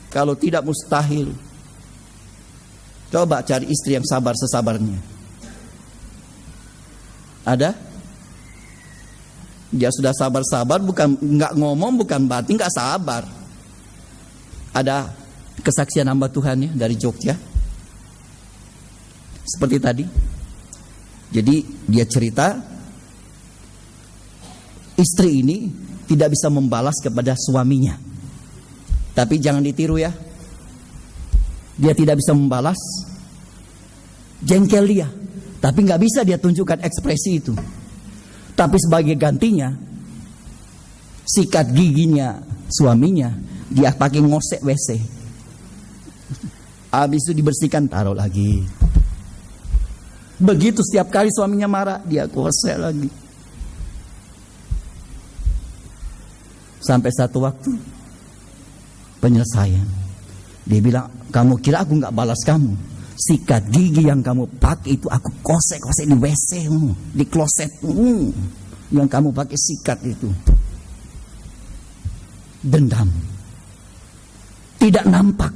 Speaker 1: Kalau tidak, mustahil. Coba cari istri yang sabar sesabarnya. Ada? Dia sudah sabar-sabar, bukan nggak ngomong, bukan berarti nggak sabar. Ada kesaksian hamba Tuhan ya dari Jogja. Seperti tadi. Jadi dia cerita, istri ini tidak bisa membalas kepada suaminya. Tapi jangan ditiru ya. Dia tidak bisa membalas, jengkel dia, tapi nggak bisa dia tunjukkan ekspresi itu. Tapi sebagai gantinya, sikat giginya suaminya dia pakai ngosek WC. Habis itu dibersihkan, taruh lagi. Begitu setiap kali suaminya marah, dia gosek lagi. Sampai satu waktu penyelesaian. Dia bilang, kamu kira aku gak balas kamu? Sikat gigi yang kamu pakai itu aku kosek-kosek di WC, di kloset. Yang kamu pakai sikat itu. Dendam. Tidak nampak.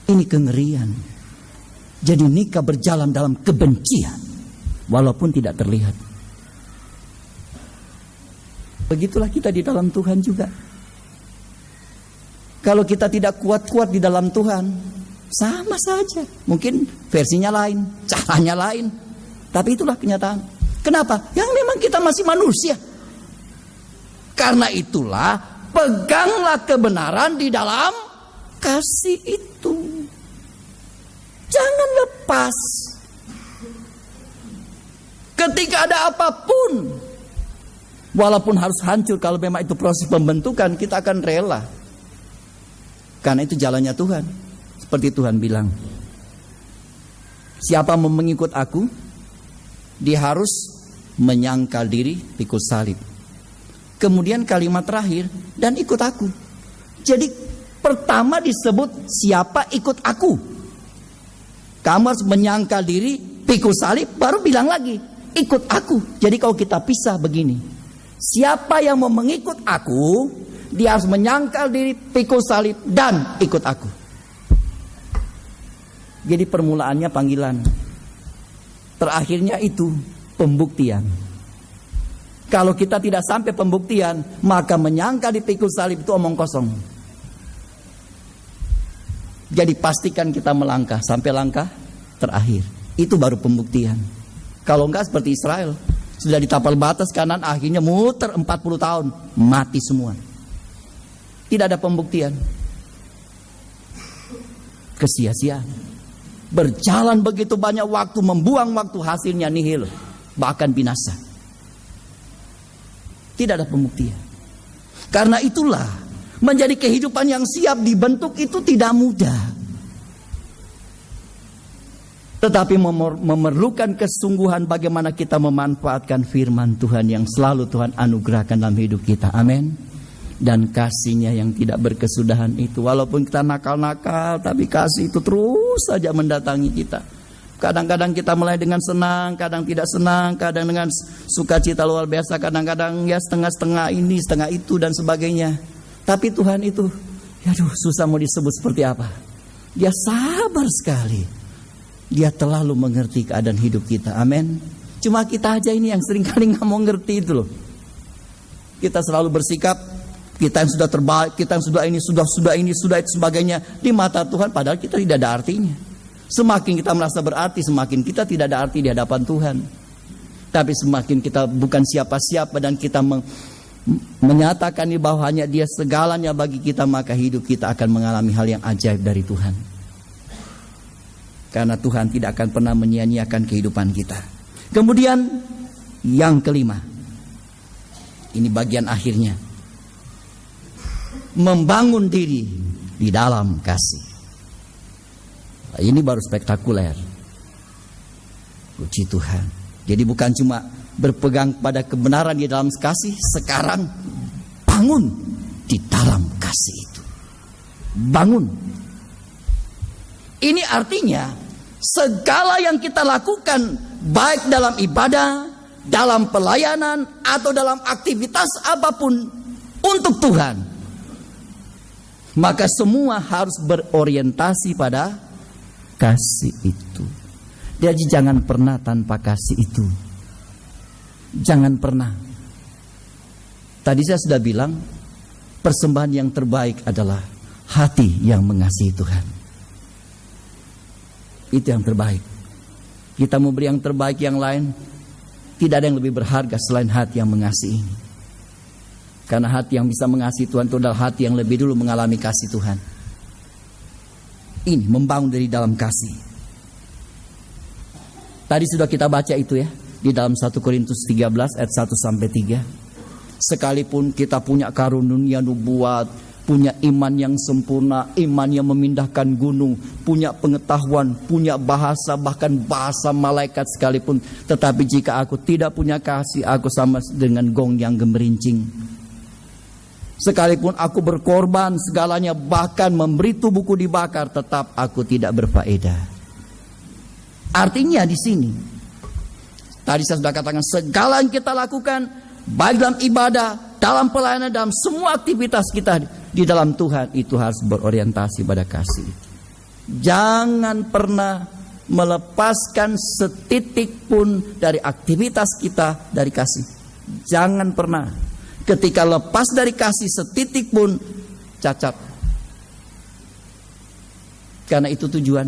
Speaker 1: Ini kengerian. Jadi nikah berjalan dalam kebencian. Walaupun tidak terlihat. Begitulah kita di dalam Tuhan juga. Kalau kita tidak kuat-kuat di dalam Tuhan, sama saja. Mungkin versinya lain, caranya lain. Tapi itulah kenyataan. Kenapa? Yang memang kita masih manusia. Karena itulah, peganglah kebenaran di dalam kasih itu. Jangan lepas. Ketika ada apapun, walaupun harus hancur, kalau memang itu proses pembentukan, kita akan rela. Karena itu jalannya Tuhan. Seperti Tuhan bilang, siapa mau mengikut aku, dia harus menyangkal diri, pikul salib. Kemudian kalimat terakhir, dan ikut aku. Jadi pertama disebut siapa ikut aku. Kamu harus menyangkal diri, pikul salib, baru bilang lagi, ikut aku. Jadi kalau kita pisah begini, siapa yang mau mengikut aku, dia harus menyangkal diri, pikul salib, dan ikut aku. Jadi permulaannya panggilan. Terakhirnya itu pembuktian. Kalau kita tidak sampai pembuktian, maka menyangkal di pikul salib itu omong kosong. Jadi pastikan kita melangkah sampai langkah terakhir. Itu baru pembuktian. Kalau enggak seperti Israel, sudah ditapal batas kanan, akhirnya muter 40 tahun, mati semua. Tidak ada pembuktian. Kesia-siaan. Berjalan begitu banyak waktu, membuang waktu, hasilnya nihil, bahkan binasa. Tidak ada pembuktian. Karena itulah, menjadi kehidupan yang siap dibentuk itu tidak mudah. Tetapi memerlukan kesungguhan bagaimana kita memanfaatkan firman Tuhan yang selalu Tuhan anugerahkan dalam hidup kita. Amin. Dan kasih-Nya yang tidak berkesudahan itu, walaupun kita nakal-nakal, tapi kasih itu terus saja mendatangi kita. Kadang-kadang kita mulai dengan senang, kadang tidak senang, kadang dengan sukacita luar biasa, kadang-kadang ya setengah-setengah ini, setengah itu dan sebagainya. Tapi Tuhan itu, aduh, susah mau disebut seperti apa. Dia sabar sekali. Dia terlalu mengerti keadaan hidup kita. Amin. Cuma kita aja ini yang seringkali nggak mau ngerti itu loh. Kita selalu bersikap, kita yang sudah terbaik, kita yang sudah ini, sudah itu sebagainya. Di mata Tuhan padahal kita tidak ada artinya. Semakin kita merasa berarti, semakin kita tidak ada arti di hadapan Tuhan. Tapi semakin kita bukan siapa-siapa dan kita menyatakan bahwa hanya Dia segalanya bagi kita, maka hidup kita akan mengalami hal yang ajaib dari Tuhan. Karena Tuhan tidak akan pernah menyia-nyiakan kehidupan kita. Kemudian yang kelima, ini bagian akhirnya, membangun diri di dalam kasih. Ini baru spektakuler. Puji Tuhan. Jadi bukan cuma berpegang pada kebenaran di dalam kasih, sekarang bangun di dalam kasih itu. Bangun. Ini artinya segala yang kita lakukan, baik dalam ibadah, dalam pelayanan, atau dalam aktivitas apapun untuk Tuhan, maka semua harus berorientasi pada kasih itu. Jadi jangan pernah tanpa kasih itu. Jangan pernah. Tadi saya sudah bilang, persembahan yang terbaik adalah hati yang mengasihi Tuhan. Itu yang terbaik. Kita mau beri yang terbaik yang lain, tidak ada yang lebih berharga selain hati yang mengasihi ini. Karena hati yang bisa mengasihi Tuhan itu adalah hati yang lebih dulu mengalami kasih Tuhan. Ini membangun dari dalam kasih. Tadi sudah kita baca itu ya, di dalam 1 Korintus 13 ayat 1-3. Sekalipun kita punya karunia nubuat, punya iman yang sempurna, iman yang memindahkan gunung, punya pengetahuan, punya bahasa, bahkan bahasa malaikat sekalipun. Tetapi jika aku tidak punya kasih, aku sama dengan gong yang gemerincing. Sekalipun aku berkorban segalanya, bahkan memberi tubuhku dibakar, tetap aku tidak berfaedah. Artinya di sini, tadi saya sudah katakan, segala yang kita lakukan, baik dalam ibadah, dalam pelayanan, dalam semua aktivitas kita di dalam Tuhan, itu harus berorientasi pada kasih. Jangan pernah melepaskan setitik pun dari aktivitas kita dari kasih. Jangan pernah. Ketika lepas dari kasih setitik pun, cacat. Karena itu tujuan.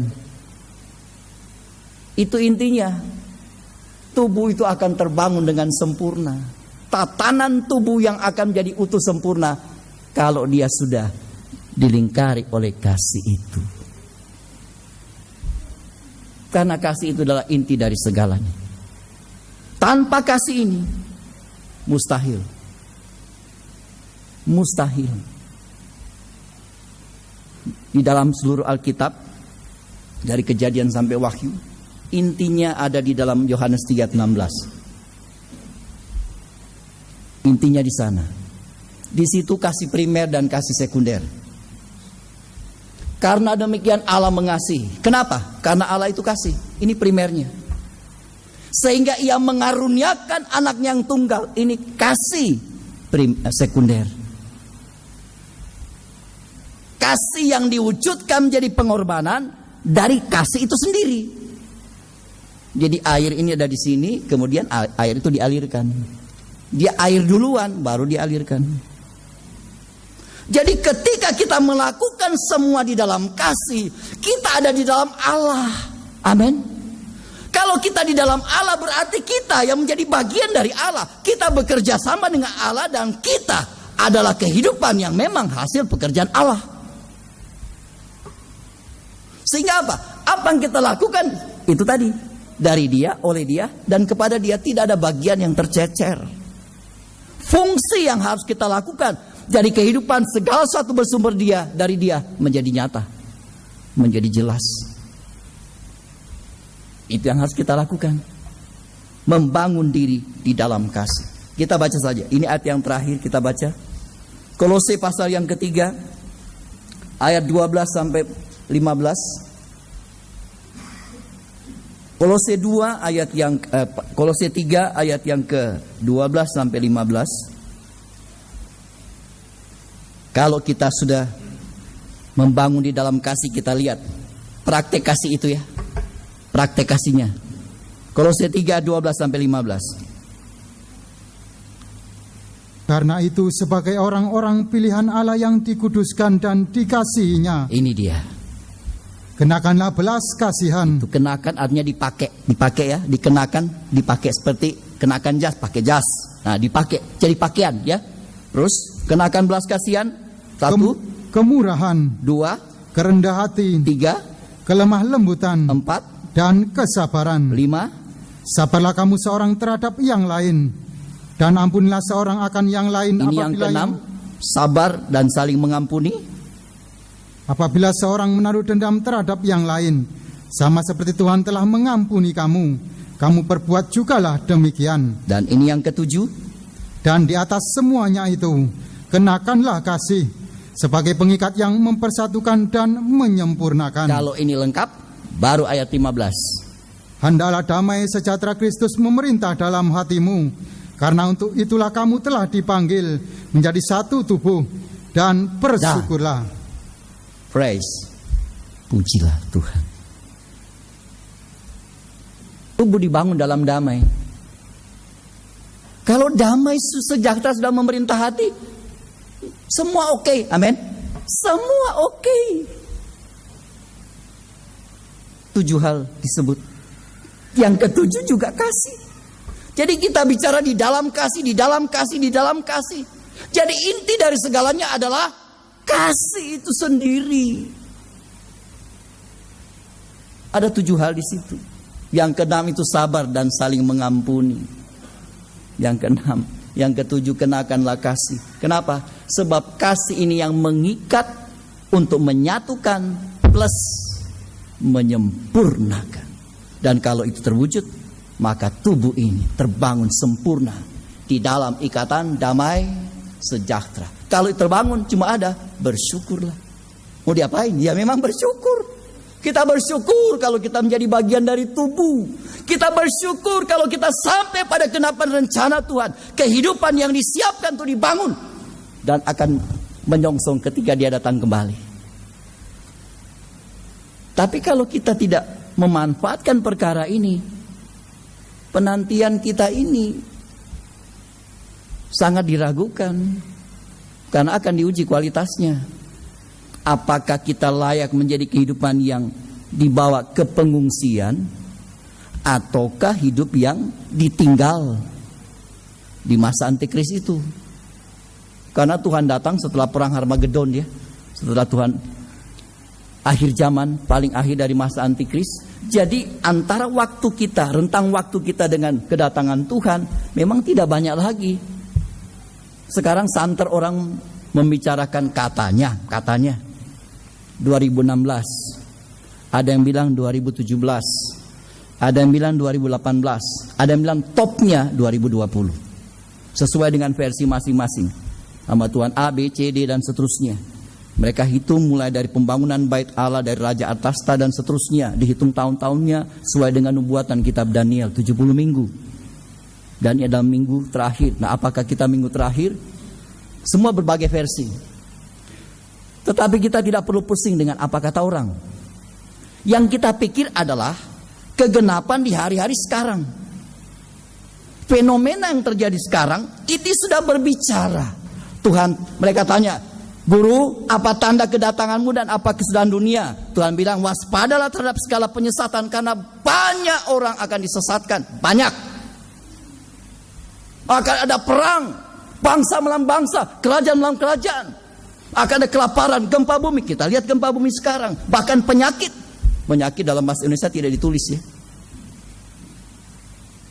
Speaker 1: Itu intinya. Tubuh itu akan terbangun dengan sempurna. Tatanan tubuh yang akan menjadi utuh sempurna kalau dia sudah dilingkari oleh kasih itu. Karena kasih itu adalah inti dari segalanya. Tanpa kasih ini mustahil. Mustahil. Di dalam seluruh Alkitab, dari Kejadian sampai Wahyu, intinya ada di dalam Yohanes 3:16. Intinya di sana. Di situ kasih primer dan kasih sekunder. Karena demikian Allah mengasihi. Kenapa? Karena Allah itu kasih. Ini primernya. Sehingga ia mengaruniakan anaknya yang tunggal. Ini kasih sekunder. Kasih yang diwujudkan menjadi pengorbanan dari kasih itu sendiri. Jadi air ini ada di sini, kemudian air itu dialirkan. Dia air duluan, baru dialirkan. Jadi ketika kita melakukan semua di dalam kasih, kita ada di dalam Allah. Amin. Kalau kita di dalam Allah, berarti kita yang menjadi bagian dari Allah. Kita bekerja sama dengan Allah, dan kita adalah kehidupan yang memang hasil pekerjaan Allah. Sehingga apa? Apa yang kita lakukan itu tadi, dari Dia, oleh Dia, dan kepada Dia, tidak ada bagian yang tercecer. Fungsi yang harus kita lakukan dari kehidupan, segala sesuatu bersumber Dia, dari Dia, menjadi nyata, menjadi jelas. Itu yang harus kita lakukan. Membangun diri di dalam kasih. Kita baca saja. Ini ayat yang terakhir kita baca. Kolose pasal yang ketiga, ayat 12 sampai 15. Kolose 2 ayat yang Kolose 3 ayat yang ke-12 sampai 15. Kalau kita sudah membangun di dalam kasih, kita lihat praktek kasih itu ya. Praktek kasihnya. Kolose 3 12 sampai 15.
Speaker 2: Karena itu sebagai orang-orang pilihan Allah yang dikuduskan dan dikasihinya,
Speaker 1: ini dia.
Speaker 2: Kenakanlah belas kasihan.
Speaker 1: Itu kenakan artinya dipakai ya, dikenakan, dipakai seperti kenakan jas, pakai jas. Nah, dipakai jadi pakaian ya. Terus kenakan belas kasihan. 1,
Speaker 2: kemurahan.
Speaker 1: 2,
Speaker 2: kerendah hati.
Speaker 1: 3,
Speaker 2: kelemah lembutan.
Speaker 1: 4,
Speaker 2: dan kesabaran.
Speaker 1: 5,
Speaker 2: sabarlah kamu seorang terhadap yang lain, dan ampunilah seorang akan yang lain.
Speaker 1: Ini yang ke-6, sabar dan saling mengampuni.
Speaker 2: Apabila seorang menaruh dendam terhadap yang lain, sama seperti Tuhan telah mengampuni kamu, kamu perbuat jugalah demikian.
Speaker 1: Dan ini yang ke-7.
Speaker 2: Dan di atas semuanya itu, kenakanlah kasih sebagai pengikat yang mempersatukan dan menyempurnakan.
Speaker 1: Kalau ini lengkap, baru ayat 15.
Speaker 2: Hendaklah damai sejahtera Kristus memerintah dalam hatimu, karena untuk itulah kamu telah dipanggil menjadi satu tubuh, dan bersyukurlah.
Speaker 1: Praise, pujilah Tuhan. Tubuh dibangun dalam damai. Kalau damai sejahtera sudah memerintah hati, semua oke. Amin. Semua oke. 7 hal disebut. Yang ke-7 juga kasih. Jadi kita bicara di dalam kasih, di dalam kasih, di dalam kasih. Jadi inti dari segalanya adalah kasih itu sendiri. Ada 7 hal di situ. Yang ke-6 itu sabar dan saling mengampuni. Yang ke-6 Yang ketujuh, kenakanlah kasih. Kenapa? Sebab kasih ini yang mengikat untuk menyatukan plus menyempurnakan. Dan kalau itu terwujud, maka tubuh ini terbangun sempurna di dalam ikatan damai sejahtera. Kalau itu terbangun cuma ada bersyukurlah. Mau diapain? Ya memang bersyukur. Kita bersyukur kalau kita menjadi bagian dari tubuh. Kita bersyukur kalau kita sampai pada genapan rencana Tuhan. Kehidupan yang disiapkan untuk dibangun dan akan menyongsong ketika Dia datang kembali. Tapi kalau kita tidak memanfaatkan perkara ini, penantian kita ini sangat diragukan. Karena akan diuji kualitasnya. Apakah kita layak menjadi kehidupan yang dibawa ke pengungsian, ataukah hidup yang ditinggal di masa antikris itu? Karena Tuhan datang setelah perang Harmagedon, ya, setelah Tuhan akhir zaman, paling akhir dari masa antikris. Jadi antara waktu kita, rentang waktu kita dengan kedatangan Tuhan memang tidak banyak lagi. Sekarang santer orang membicarakan katanya 2016, ada yang bilang 2017, ada yang bilang 2018, ada yang bilang topnya 2020. Sesuai dengan versi masing-masing. Nama Tuhan A, B, C, D dan seterusnya. Mereka hitung mulai dari pembangunan bait Allah dari Raja Artasta dan seterusnya. Dihitung tahun-tahunnya sesuai dengan nubuatan kitab Daniel 70 minggu. Dan ini adalah minggu terakhir. Nah, apakah kita minggu terakhir? Semua berbagai versi. Tetapi kita tidak perlu pusing dengan apa kata orang. Yang kita pikir adalah kegenapan di hari-hari sekarang. Fenomena yang terjadi sekarang itu sudah berbicara. Tuhan, mereka tanya, Guru, apa tanda kedatanganmu dan apa kesudahan dunia? Tuhan bilang, waspadalah terhadap segala penyesatan, karena banyak orang akan disesatkan. Banyak. Akan ada perang, bangsa melawan bangsa, kerajaan melawan kerajaan. Akan ada kelaparan, gempa bumi. Kita lihat gempa bumi sekarang. Bahkan penyakit. Penyakit dalam bahasa Indonesia tidak ditulis, ya.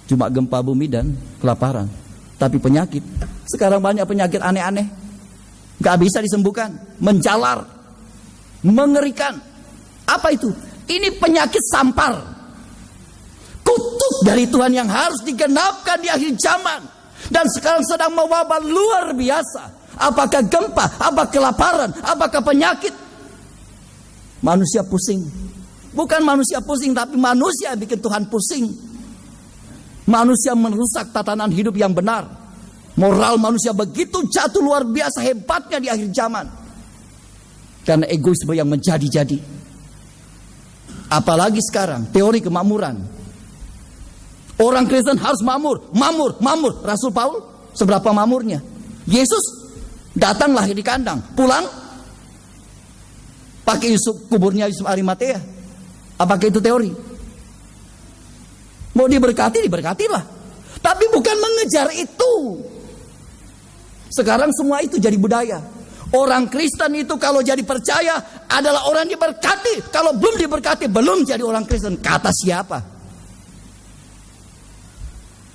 Speaker 1: Cuma gempa bumi dan kelaparan. Tapi penyakit. Sekarang banyak penyakit aneh-aneh. Gak bisa disembuhkan. Menjalar. Mengerikan. Apa itu? Ini penyakit sampar. Kutuk dari Tuhan yang harus digenapkan di akhir zaman. Dan sekarang sedang mewabah luar biasa. Apakah gempa, apakah kelaparan, apakah penyakit? Manusia pusing. Bukan manusia pusing, tapi manusia yang bikin Tuhan pusing. Manusia merusak tatanan hidup yang benar. Moral manusia begitu jatuh luar biasa hebatnya di akhir zaman. Karena egoisme yang menjadi-jadi. Apalagi sekarang, teori kemakmuran. Orang Kristen harus makmur. Rasul Paul, seberapa makmurnya? Yesus datang lahir di kandang, pulang pakai kuburnya Yusuf Arimatea. Apakah itu teori? Mau diberkati, diberkatilah. Tapi bukan mengejar itu. Sekarang semua itu jadi budaya. Orang Kristen itu kalau jadi percaya adalah orang diberkati. Kalau belum diberkati, belum jadi orang Kristen. Kata siapa?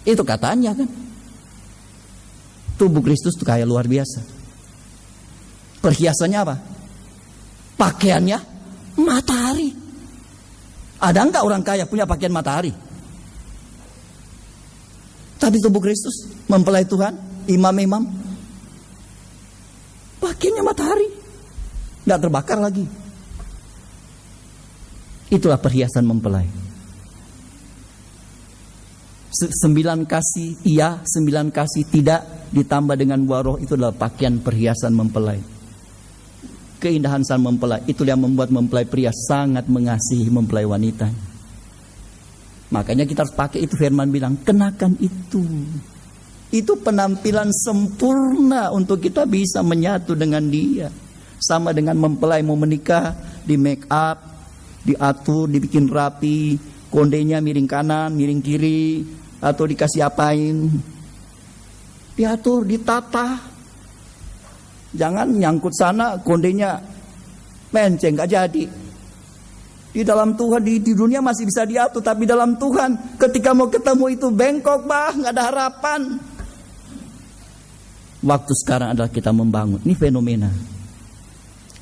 Speaker 1: Itu katanya kan. Tubuh Kristus itu kayak luar biasa. Perhiasannya apa? Pakaiannya matahari. Ada enggak orang kaya punya pakaian matahari? Tapi tubuh Kristus mempelai Tuhan, imam-imam, pakaiannya matahari, enggak terbakar lagi. Itulah perhiasan mempelai. 9 kasih iya, 9 kasih tidak ditambah dengan buah roh, itu adalah pakaian perhiasan mempelai. Keindahan sang mempelai, itulah yang membuat mempelai pria sangat mengasihi mempelai wanita. Makanya kita harus pakai itu, firman bilang, kenakan itu. Itu penampilan sempurna untuk kita bisa menyatu dengan dia. Sama dengan mempelai mau menikah, di make up, diatur, dibikin rapi, kondenya miring kanan, miring kiri, atau dikasih apain. Diatur, ditata. Jangan nyangkut sana, kondenya menceng, gak jadi. Di dalam Tuhan, di dunia masih bisa diatur, tapi dalam Tuhan ketika mau ketemu itu bengkok, gak ada harapan. Waktu sekarang adalah kita membangun. Ini fenomena.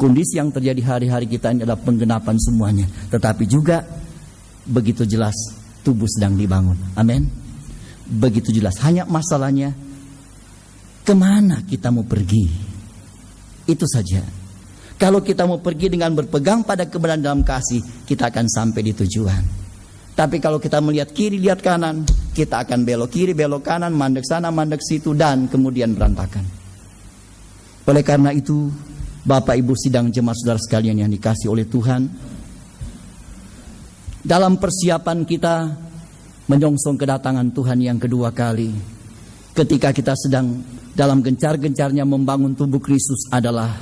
Speaker 1: Kondisi yang terjadi hari-hari kita ini adalah penggenapan semuanya. Tetapi juga begitu jelas tubuh sedang dibangun. Amin. Begitu jelas. Hanya masalahnya kemana kita mau pergi. Itu saja. Kalau kita mau pergi dengan berpegang pada kebenaran dalam kasih, kita akan sampai di tujuan. Tapi kalau kita melihat kiri, lihat kanan, kita akan belok kiri, belok kanan, mandek sana, mandek situ, dan kemudian berantakan. Oleh karena itu, Bapak Ibu sidang jemaat saudara sekalian yang dikasihi oleh Tuhan, dalam persiapan kita menyongsong kedatangan Tuhan yang kedua kali, ketika kita sedang dalam gencar-gencarnya membangun tubuh Kristus, adalah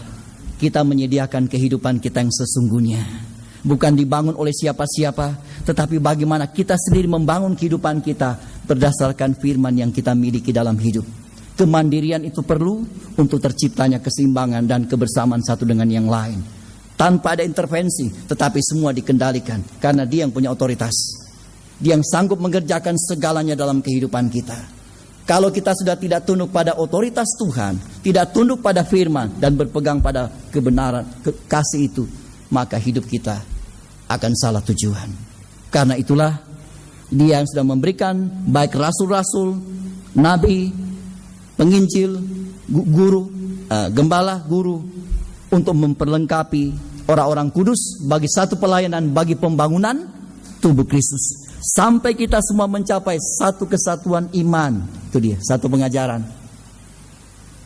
Speaker 1: kita menyediakan kehidupan kita yang sesungguhnya. Bukan dibangun oleh siapa-siapa, tetapi bagaimana kita sendiri membangun kehidupan kita berdasarkan firman yang kita miliki dalam hidup. Kemandirian itu perlu untuk terciptanya keseimbangan dan kebersamaan satu dengan yang lain. Tanpa ada intervensi, tetapi semua dikendalikan. Karena Dia yang punya otoritas. Dia yang sanggup mengerjakan segalanya dalam kehidupan kita. Kalau kita sudah tidak tunduk pada otoritas Tuhan, tidak tunduk pada firman, dan berpegang pada kebenaran, kasih itu, maka hidup kita akan salah tujuan. Karena itulah Dia yang sudah memberikan baik rasul-rasul, nabi, penginjil, guru, gembala, guru, untuk memperlengkapi orang-orang kudus bagi satu pelayanan, bagi pembangunan tubuh Kristus. Sampai kita semua mencapai satu kesatuan iman. Itu dia, satu pengajaran.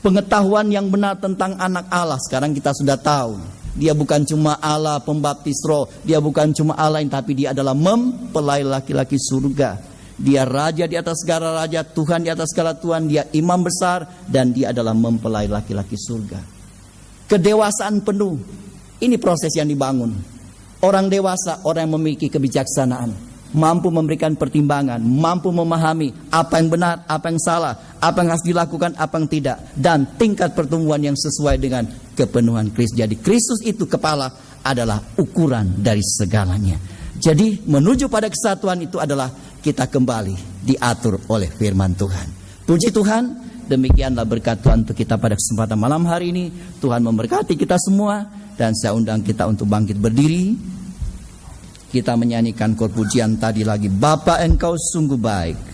Speaker 1: Pengetahuan yang benar tentang anak Allah. Sekarang kita sudah tahu. Dia bukan cuma Allah pembaptis roh. Dia bukan cuma Allah, tapi Dia adalah mempelai laki-laki surga. Dia raja di atas segala raja, Tuhan di atas segala Tuhan, Dia imam besar, dan Dia adalah mempelai laki-laki surga. Kedewasaan penuh, ini proses yang dibangun. Orang dewasa, orang yang memiliki kebijaksanaan, mampu memberikan pertimbangan, mampu memahami apa yang benar, apa yang salah, apa yang harus dilakukan, apa yang tidak, dan tingkat pertumbuhan yang sesuai dengan kepenuhan Kristus. Jadi Kristus itu kepala, adalah ukuran dari segalanya. Jadi menuju pada kesatuan itu adalah kita kembali diatur oleh firman Tuhan. Puji Tuhan, demikianlah berkat Tuhan untuk kita pada kesempatan malam hari ini. Tuhan memberkati kita semua, dan saya undang kita untuk bangkit berdiri. Kita menyanyikan kor pujian tadi lagi, Bapa Engkau sungguh baik.